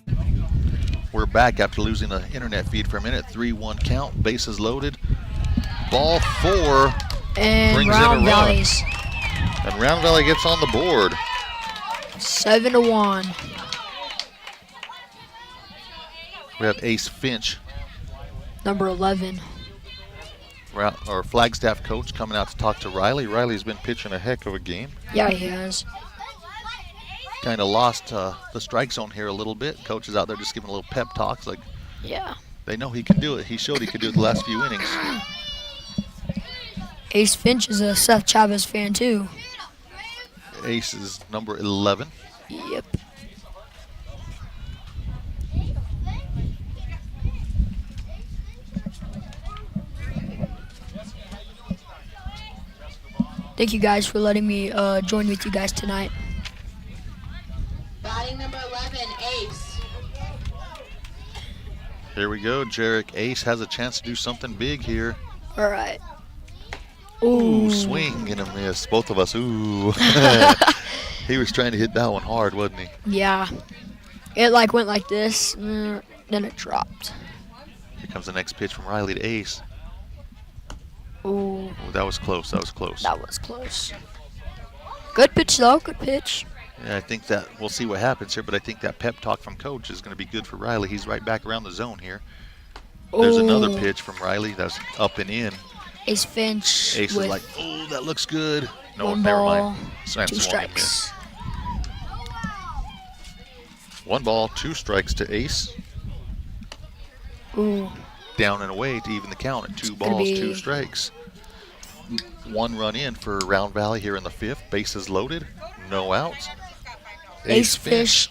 We're back after losing the internet feed for a minute. 3-1 count, bases loaded. Ball 4 And brings in a Round run. Valley's And Round Valley gets on the board. 7-1. We have Ace Finch, Number 11. our Flagstaff coach, coming out to talk to Riley. Riley's been pitching a heck of a game. Yeah, he has. Kind of lost the strike zone here a little bit. Coach is out there just giving a little pep talks. Like, Yeah. they know he can do it. He showed he could do it the last few innings. Ace Finch is a Seth Chavez fan, too. Ace is number 11. Yep. Thank you guys for letting me join with you guys tonight. Batting number 11, Ace. Here we go. Jarek Ace has a chance to do something big here. All right. Ooh, swing and a miss. Both of us, ooh. He was trying to hit that one hard, wasn't he? Yeah. It like went like this, then it dropped. Here comes the next pitch from Riley to Ace. Ooh. Oh, that was close. That was close. That was close. Good pitch, though. Good pitch. Yeah, I think that we'll see what happens here, but I think that pep talk from Coach is going to be good for Riley. He's right back around the zone here. There's another Ooh. pitch from Riley that's up and in. Ace Finch. Ace is with like, oh, that looks good. No, one never ball, mind. Swung 2 and strikes. missed. 1 ball, 2 strikes to Ace. Ooh. Down and away to even the count at 2 gonna balls, be- 2 strikes. 1 run in for Round Valley here in the 5th. Bases loaded, no outs. Ace Fish.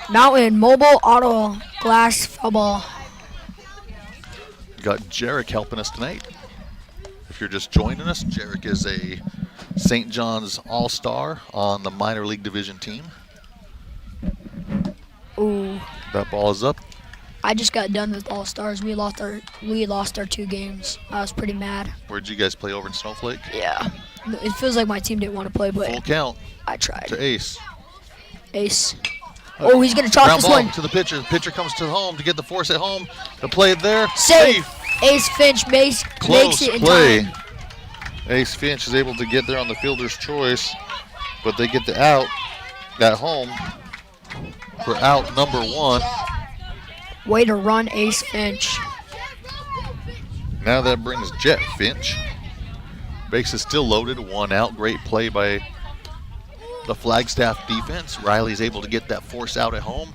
Mountain Mobile Auto Glass foul ball. Got Jarek helping us tonight. If you're just joining us, Jarek is a St. John's All-Star on the minor league division team. Ooh. That ball is up. I just got done with All-Stars. We lost our 2 games. I was pretty mad. Where'd you guys play, over in Snowflake? Yeah. It feels like my team didn't want to play, but Full count I tried. to Ace. Ace. Oh, he's gonna chalk Ground this ball one. to the pitcher. The pitcher comes to home to get the force at home. To play it there. Safe. Ace Finch makes Close it in play. time. Ace Finch is able to get there on the fielder's choice, but they get the out at home for out number 1. Way to run, Ace Finch. Now that brings Jet Finch. Base is still loaded, 1 out. Great play by the Flagstaff defense. Riley's able to get that force out at home.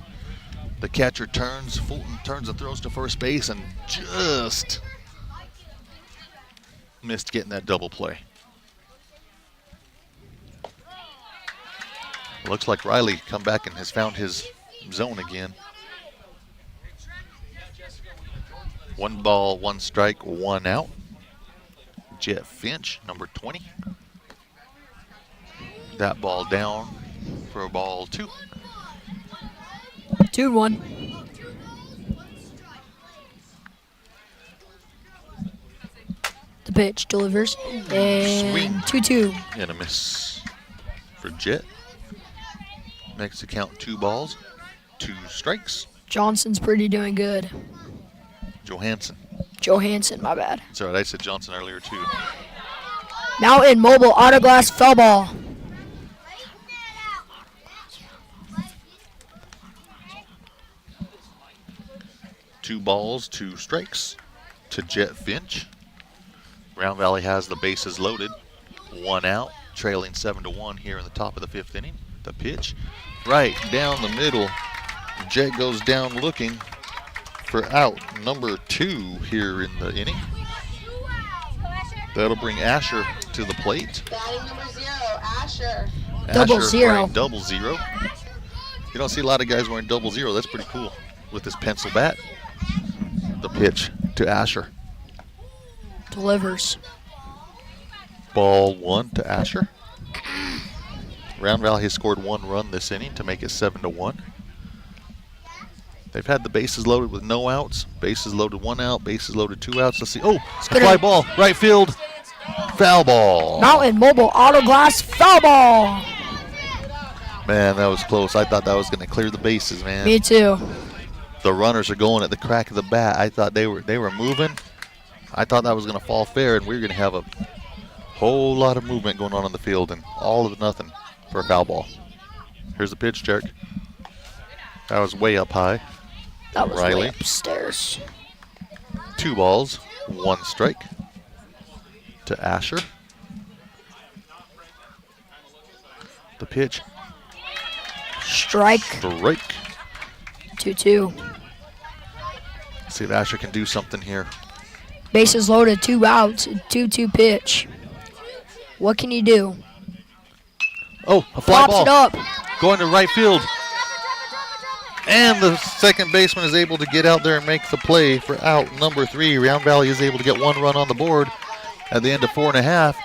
The catcher turns, Fulton turns and throws to first base and just missed getting that double play. Looks like Riley come back and has found his zone again. 1 ball, 1 strike, 1 out. Jet Finch, number 20. That ball down for a ball 2. 2-1. The pitch delivers. And 2-2. And a miss for Jet. Makes the count 2 balls, 2 strikes. Johnson's pretty doing good. Johansson, my bad. Sorry, I said Johnson earlier too. Mountain Mobile Auto Glass foul ball. Two balls, 2 strikes to Jet Finch. Round Valley has the bases loaded. 1 out, trailing 7-1 here in the top of the 5th inning. The pitch right down the middle. Jet goes down looking for out number 2 here in the inning. That'll bring Asher to the plate. Batting number 0, Asher. Double zero. Wearing double 0. You don't see a lot of guys wearing double 0. That's pretty cool with this pencil bat. The pitch to Asher. Delivers. Ball 1 to Asher. Round Valley has scored 1 run this inning to make it 7-1. They've had the bases loaded with no outs. Bases loaded 1 out, bases loaded 2 outs. Let's see. Oh, it's a fly ball. Right field. Foul ball. Mountain Mobile Auto Glass foul ball. Man, that was close. I thought that was going to clear the bases, man. Me too. The runners are going at the crack of the bat. I thought they were moving. I thought that was going to fall fair, and we were going to have a whole lot of movement going on the field, and all of nothing for a foul ball. Here's the pitch, Jerk. That was way up high. That was Riley. way upstairs. 2 balls, 1 strike to Asher. The pitch. Strike. 2-2. See if Asher can do something here. Bases loaded, 2 outs, 2-2 pitch. What can you do? Oh, a fly Pops ball. it up. Going to right field. And the second baseman is able to get out there and make the play for out number 3. Round Valley is able to get 1 run on the board at the end of 4.5.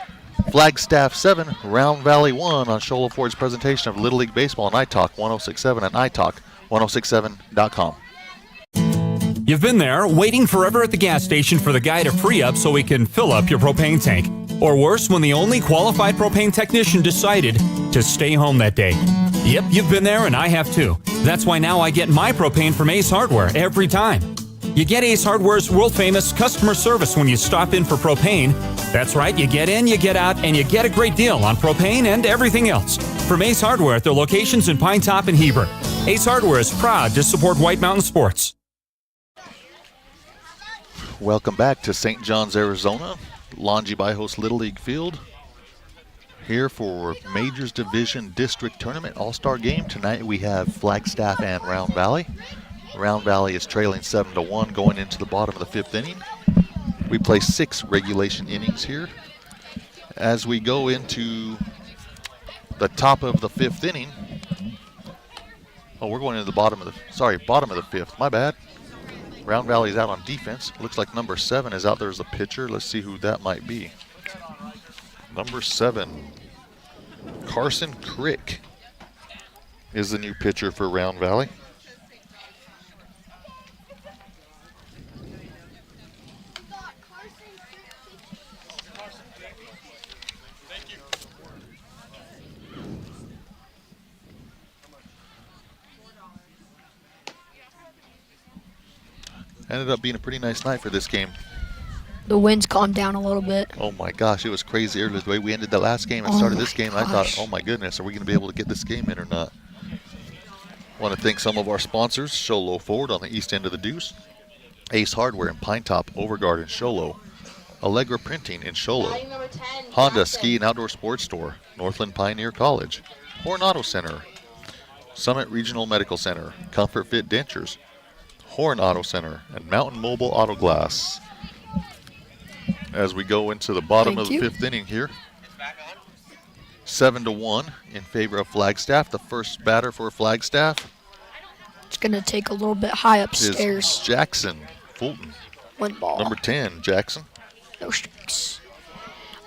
Flagstaff 7, Round Valley 1 on Show Low Ford's presentation of Little League Baseball on iTalk 1067 and iTalk1067.com. You've been there, waiting forever at the gas station for the guy to free up so he can fill up your propane tank. Or worse, when the only qualified propane technician decided to stay home that day. Yep, you've been there and I have too. That's why now I get my propane from Ace Hardware every time. You get Ace Hardware's world-famous customer service when you stop in for propane. That's right, you get in, you get out, and you get a great deal on propane and everything else. From Ace Hardware at their locations in Pine Top and Heber. Ace Hardware is proud to support White Mountain Sports. Welcome back to St. John's, Arizona. Longy Bajos Little League Field. Here for Majors Division District Tournament All-Star Game. Tonight we have Flagstaff and Round Valley. Round Valley is trailing 7-1 going into the bottom of the 5th inning. We play 6 regulation innings here. As we go into the top of the 5th inning. Oh, we're going into the bottom of the 5th. My bad. Round Valley is out on defense. Looks like number 7 is out there as a pitcher. Let's see who that might be. Number 7, Carson Crick is the new pitcher for Round Valley. Ended up being a pretty nice night for this game. The winds calmed down a little bit. Oh my gosh, it was crazy earlier the way we ended the last game and started this game. I thought, oh my goodness, are we going to be able to get this game in or not? Want to thank some of our sponsors, Show Low Ford on the east end of the Deuce, Ace Hardware in Pine Top, Overguard in Show Low, Allegra Printing in Show Low, Honda Ski and Outdoor Sports Store, Northland Pioneer College, Horn Auto Center, Summit Regional Medical Center, Comfort Fit Dentures, Horn Auto Center, and Mountain Mobile Auto Glass. As we go into the bottom of the 5th inning here. 7-1 in favor of Flagstaff. The first batter for Flagstaff It's going to take a little bit high is upstairs. Jackson Fulton. One ball. Number 10, Jackson. No strikes.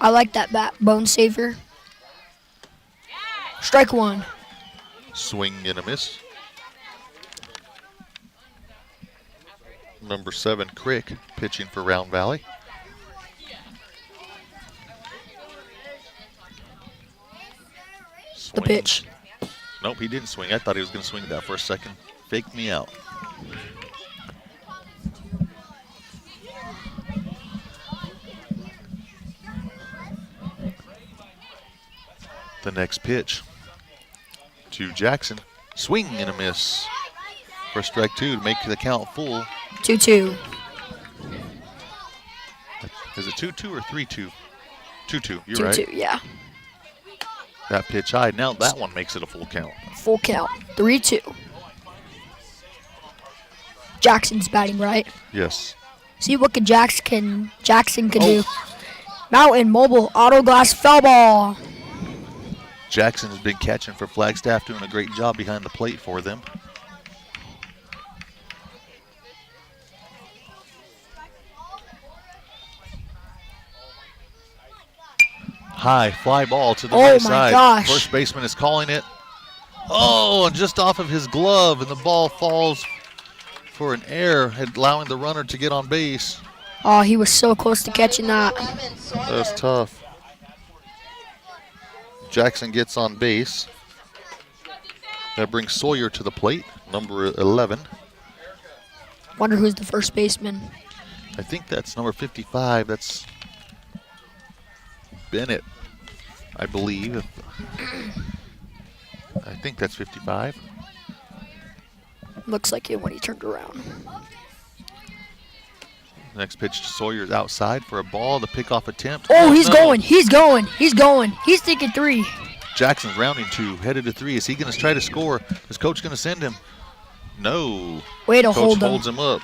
I like that bat. Bone saver. Strike one. Swing and a miss. Number 7, Crick, pitching for Round Valley. The pitch. Nope, he didn't swing. I thought he was going to swing that for a second. Faked me out. The next pitch to Jackson. Swing and a miss. For strike 2 to make the count full. 2-2. Is it 2-2 or 3-2? 2-2, you're 2-2, right. yeah. That pitch high. Now that one makes it a full count. Full count. 3-2. Jackson's batting, right? Yes. See what Jackson can do. Mountain Mobile Auto Glass foul ball. Jackson has been catching for Flagstaff, doing a great job behind the plate for them. High fly ball to the right side. Oh my gosh. First baseman is calling it. Oh, and just off of his glove, and the ball falls for an error, allowing the runner to get on base. Oh, he was so close to catching that. That was tough. Jackson gets on base. That brings Sawyer to the plate, number 11. Wonder who's the first baseman. I think that's number 55. That's Bennett, I believe. I think that's 55. Looks like it when he turned around. Next pitch to Sawyer is outside for a ball. The pickoff attempt. Oh, he's going. He's thinking 3. Jackson's rounding 2, headed to 3. Is he going to try to score? Is coach going to send him? No. Way to coach hold him. holds him up.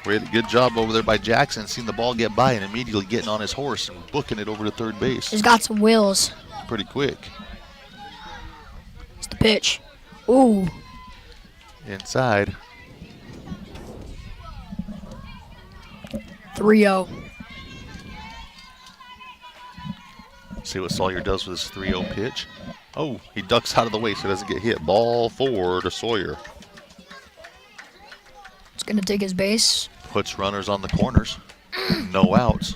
Good job over there by Jackson, seeing the ball get by and immediately getting on his horse and booking it over to third base. He's got some wheels. Pretty quick. It's the pitch. Ooh. Inside. 3-0. See what Sawyer does with his 3-0 pitch. Oh, he ducks out of the way so he doesn't get hit. Ball 4 to Sawyer. It's going to take his base. Puts runners on the corners. No outs.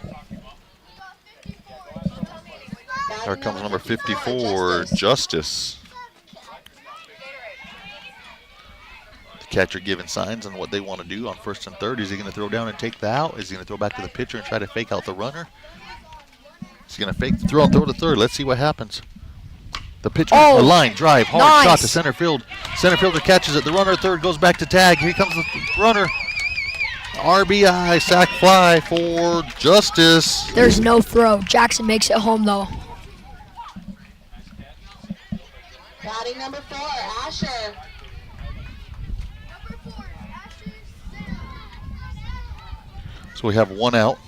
There comes number 54, Justice. The catcher giving signs on what they want to do on first and third. Is he going to throw down and take the out? Is he going to throw back to the pitcher and try to fake out the runner? Is he going to fake the throw and throw to third? Let's see what happens. The pitcher, a line drive, hard shot to center field. Center fielder catches it. The runner at third goes back to tag. Here comes the runner. RBI, sac fly for Justice. There's no throw. Jackson makes it home, though. Batting number 4, Asher. So we have 1 out.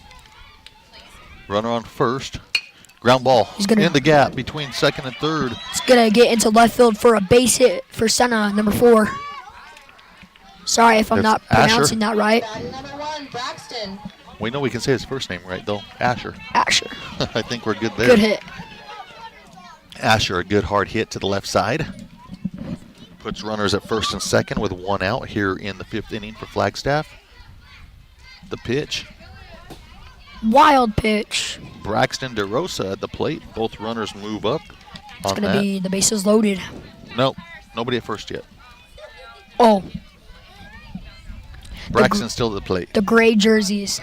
Runner on first. Ground ball in the gap between second and third. He's going to get into left field for a base hit for Senna, number 4. Sorry if I'm not pronouncing that right. Batting number 1, Braxton. We know we can say his first name right, though. Asher. Asher. I think we're good there. Good hit. Asher, a good hard hit to the left side. Puts runners at first and second with 1 out here in the 5th inning for Flagstaff. The pitch. Wild pitch. Braxton DeRosa at the plate. Both runners move up. It's going to be the bases loaded. Nope, nobody at first yet. Oh. Braxton still at the plate. The gray jerseys.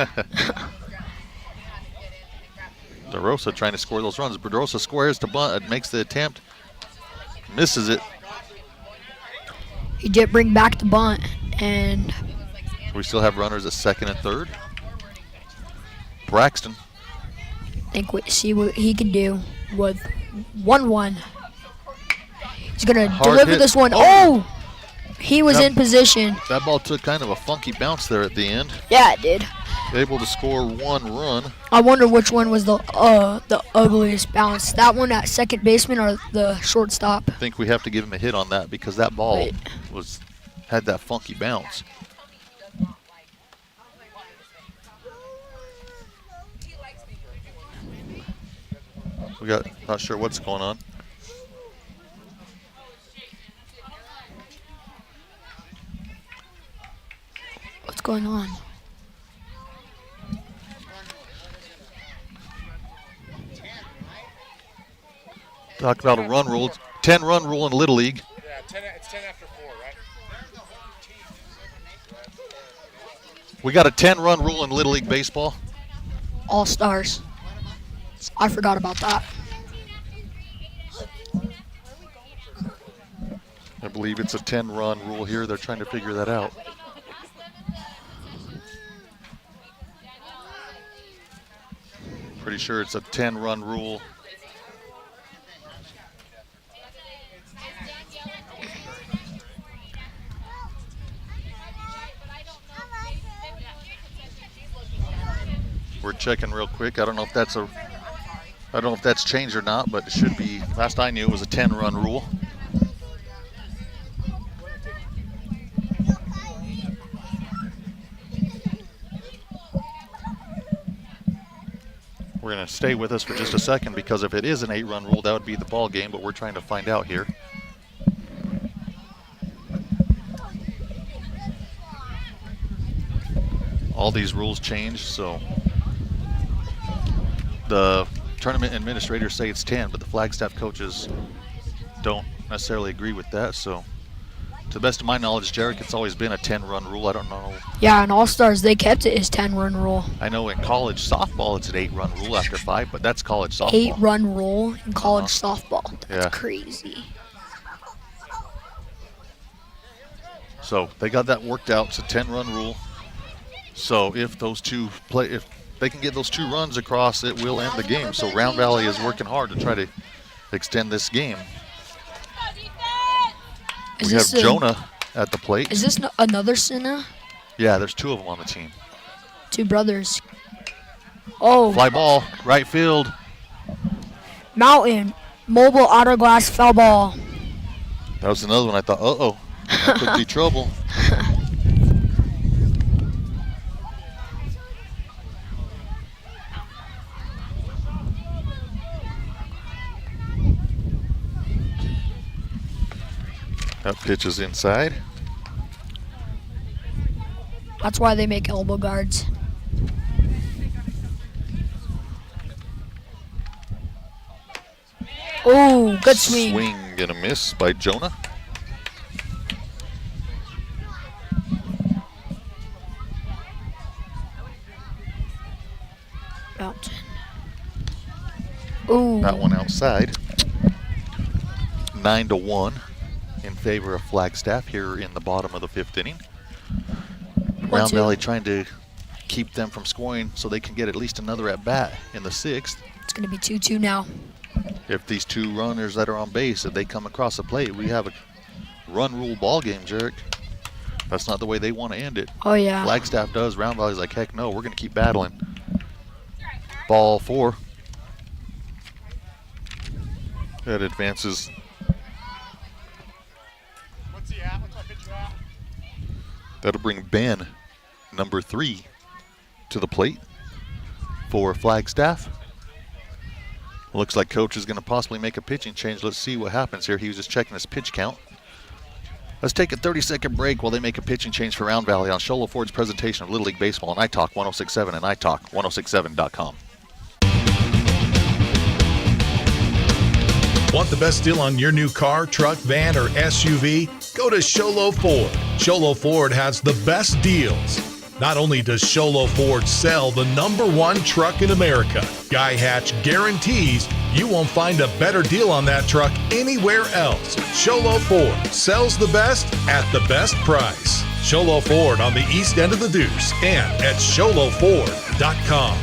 DeRosa trying to score those runs. DeRosa squares to bunt, makes the attempt, misses it. He did bring back the bunt, and we still have runners at second and third. Braxton. I think we see what he can do with 1-1. He's going to deliver this one. Oh! He was in position. That ball took kind of a funky bounce there at the end. Yeah, it did. able to score 1 run. I wonder which one was the ugliest bounce. That one at second baseman or the shortstop? I think we have to give him a hit on that because that ball had that funky bounce. Not sure what's going on. What's going on? Talk about a run rule. 10-run rule in Little League. Yeah, it's 10 after 4, right? We got a 10-run rule in Little League baseball. All-Stars. I forgot about that. I believe it's a 10-run rule here. They're trying to figure that out. Pretty sure it's a 10-run rule. We're checking real quick. I don't know if that's changed or not, but it should be. Last I knew, it was a 10-run rule. We're going to stay with us for just a second because if it is an 8-run rule, that would be the ball game, but we're trying to find out here. All these rules change, so the tournament administrators say it's 10, but the Flagstaff coaches don't necessarily agree with that. So to the best of my knowledge, Jarek, it's always been a 10-run rule. I don't know. Yeah, in All-Stars, they kept it as 10-run rule. I know in college softball, it's an 8-run rule after 5, but that's college softball. 8-run rule in college softball. That's crazy. So they got that worked out. It's a 10-run rule. So if they can get those 2 runs across, it will end the game. So Round Valley is working hard to try to extend this game. We have Jonah at the plate. Is this another Sinna? Yeah, there's 2 of them on the team. 2 brothers. Oh. Fly ball, right field. Mountain, mobile auto glass foul ball. That was another one I thought, uh-oh, that could be trouble. That pitch is inside. That's why they make elbow guards. Oh, good swing. Swing and a miss by Jonah. Mountain. Ooh. That one outside. 9-1 in favor of Flagstaff here in the bottom of the 5th inning. Round Valley trying to keep them from scoring so they can get at least another at bat in the 6th. It's going to be 2-2 now. If these 2 runners that are on base, if they come across the plate, we have a run rule ball game, Jarek. That's not the way they want to end it. Oh, yeah. Flagstaff does. Round Valley's like, heck no, we're going to keep battling. Ball 4. That advances. That'll bring Ben, number 3, to the plate for Flagstaff. Looks like coach is going to possibly make a pitching change. Let's see what happens here. He was just checking his pitch count. Let's take a 30-second break while they make a pitching change for Round Valley on Sholo Ford's presentation of Little League Baseball on iTalk 1067 and iTalk1067.com. Want the best deal on your new car, truck, van, or SUV? Go to Sholo Ford. Sholo Ford has the best deals. Not only does Sholo Ford sell the #1 truck in America, Guy Hatch guarantees you won't find a better deal on that truck anywhere else. Sholo Ford sells the best at the best price. Sholo Ford on the east end of the Deuce and at sholoford.com.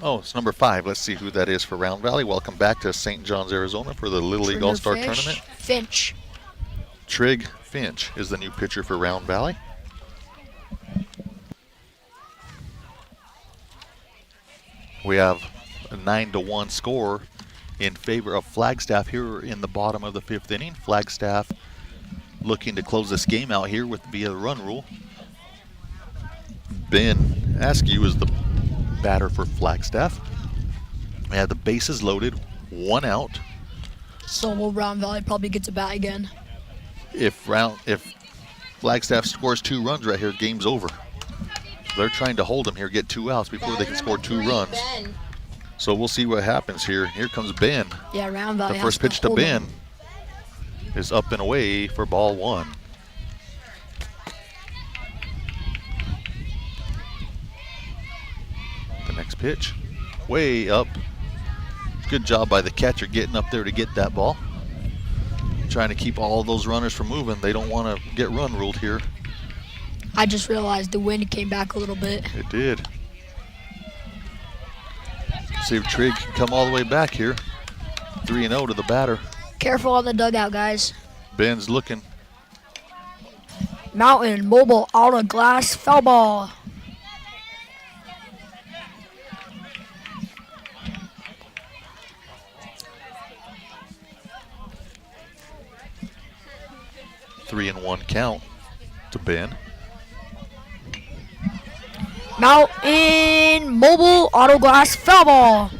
Oh, it's number 5. Let's see who that is for Round Valley. Welcome back to St. John's, Arizona for the Little League All-Star Tournament. Finch. Trig Finch is the new pitcher for Round Valley. We have a 9-1 score in favor of Flagstaff here in the bottom of the 5th inning. Flagstaff looking to close this game out here via the run rule. Ben Askew is the batter for Flagstaff. We have the bases loaded, 1 out. So will Round Valley probably get to bat again? If Flagstaff scores 2 runs right here, game's over. They're trying to hold them here, get 2 outs before they can score 2 runs. Ben. So we'll see what happens here. Here comes Ben. Yeah, Round Valley. The first pitch to Ben is up and away for ball 1. The next pitch, way up. Good job by the catcher getting up there to get that ball. Trying to keep all of those runners from moving. They don't want to get run ruled here. I just realized the wind came back a little bit. It did. See if Trigg can come all the way back here. 3-0 to the batter. Careful on the dugout, guys. Ben's looking. Mountain Mobile Auto Glass foul ball. Three and 1 count to Ben. Mountain Mobile Auto Glass foul ball.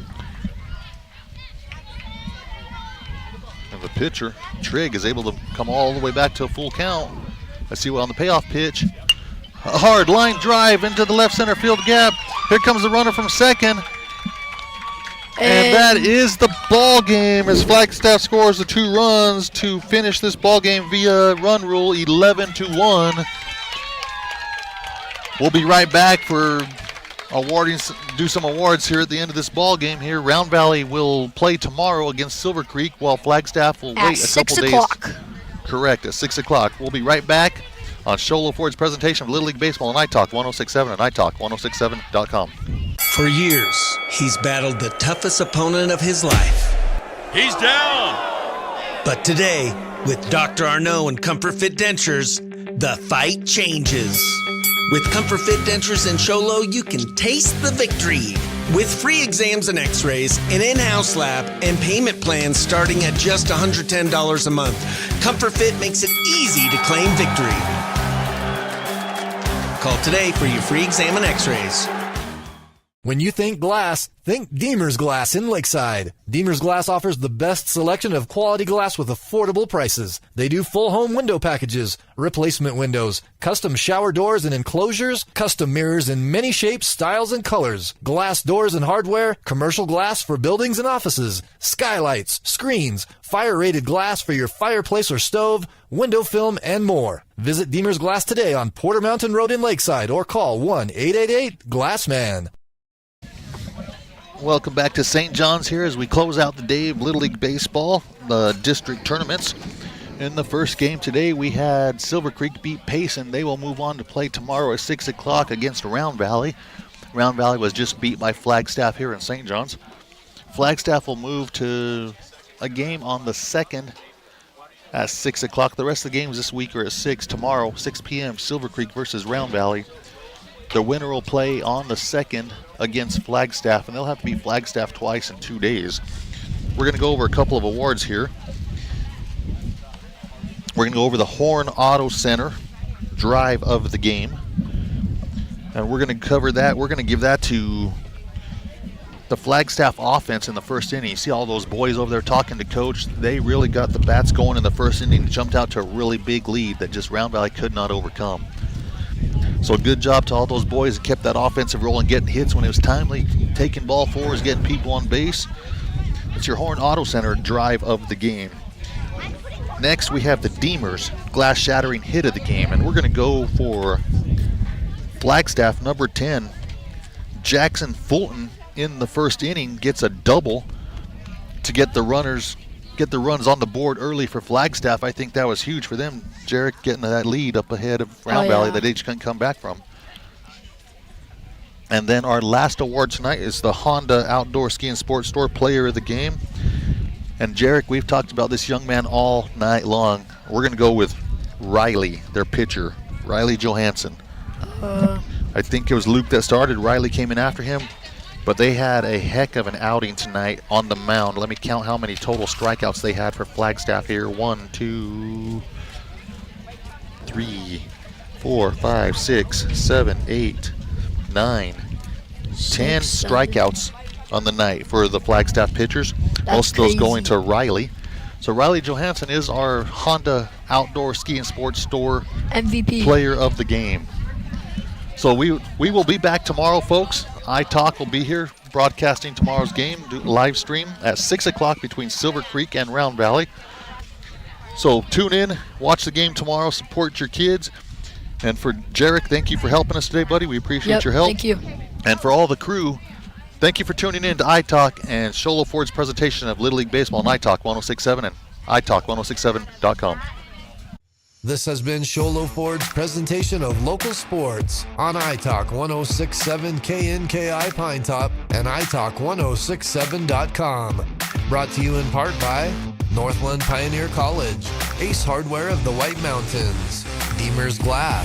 And the pitcher, Trigg, is able to come all the way back to a full count. Let's see what on the payoff pitch. A hard line drive into the left center field gap. Here comes the runner from second. And that is the ball game as Flagstaff scores the 2 runs to finish this ball game via run rule, 11-1. We'll be right back for do some awards here at the end of this ball game here. Round Valley will play tomorrow against Silver Creek while Flagstaff will wait a couple days. At 6 o'clock. Correct, at 6 o'clock. We'll be right back on Sholo Ford's presentation of Little League Baseball on iTalk 1067 and iTalk1067.com. For years, he's battled the toughest opponent of his life. He's down. But today, with Dr. Arnaud and Comfort Fit Dentures, the fight changes. With Comfort Fit Dentures and Sholo, you can taste the victory. With free exams and x-rays, an in-house lab, and payment plans starting at just $110 a month, Comfort Fit makes it easy to claim victory. Call today for your free exam and x-rays. When you think glass, think Deemer's Glass in Lakeside. Deemer's Glass offers the best selection of quality glass with affordable prices. They do full home window packages, replacement windows, custom shower doors and enclosures, custom mirrors in many shapes, styles, and colors, glass doors and hardware, commercial glass for buildings and offices, skylights, screens, fire-rated glass for your fireplace or stove, window film, and more. Visit Deemer's Glass today on Porter Mountain Road in Lakeside or call 1-888-GLASSMAN. Welcome back to St. John's here as we close out the day of Little League Baseball, the district tournaments. In the first game today, we had Silver Creek beat Payson. They will move on to play tomorrow at 6 o'clock against Round Valley. Round Valley was just beat by Flagstaff here in St. John's. Flagstaff will move to a game on the 2nd at 6 o'clock. The rest of the games this week are at 6. Tomorrow, 6 p.m., Silver Creek versus Round Valley. The winner will play on the 2nd against Flagstaff, and they'll have to beat Flagstaff twice in 2 days. We're going to go over a couple of awards here. We're going to go over the Horn Auto Center drive of the game, and we're going to cover that. We're going to give that to the Flagstaff offense in the first inning. You see all those boys over there talking to coach. They really got the bats going in the first inning, jumped out to a really big lead that just Round Valley could not overcome. So good job to all those boys that kept that offensive rolling, getting hits when it was timely, taking ball forwards, getting people on base. It's your Horn Auto Center drive of the game. Next, we have the Deemers glass-shattering hit of the game, and we're going to go for Flagstaff number 10. Jackson Fulton in the first inning gets a double to get the runs on the board early for Flagstaff. I think that was huge for them. Jarek getting that lead up ahead of Round Valley that they just couldn't come back from. And then our last award tonight is the Honda Outdoor Ski and Sports Store Player of the Game. And Jarek, we've talked about this young man all night long. We're going to go with Riley, their pitcher, Riley Johansson. I think it was Luke that started. Riley came in after him. But they had a heck of an outing tonight on the mound. Let me count how many total strikeouts they had for Flagstaff here. 1, 2, 3, 4, 5, 6, 7, 8, 9, 10 strikeouts on the night for the Flagstaff pitchers. Most of those going to Riley. So Riley Johansson is our Honda Outdoor Ski and Sports Store MVP player of the game. So we will be back tomorrow, folks. iTalk will be here broadcasting tomorrow's game, live stream at 6 o'clock between Silver Creek and Round Valley. So tune in, watch the game tomorrow, support your kids. And for Jarek, thank you for helping us today, buddy. We appreciate your help. Thank you. And for all the crew, thank you for tuning in to iTalk and Sholo Ford's presentation of Little League Baseball on iTalk 106.7 and iTalk1067.com. This has been Sholo Ford's presentation of local sports on iTalk 106.7 KNKI Pine Top and iTalk1067.com. Brought to you in part by Northland Pioneer College, Ace Hardware of the White Mountains, Deemer's Glass,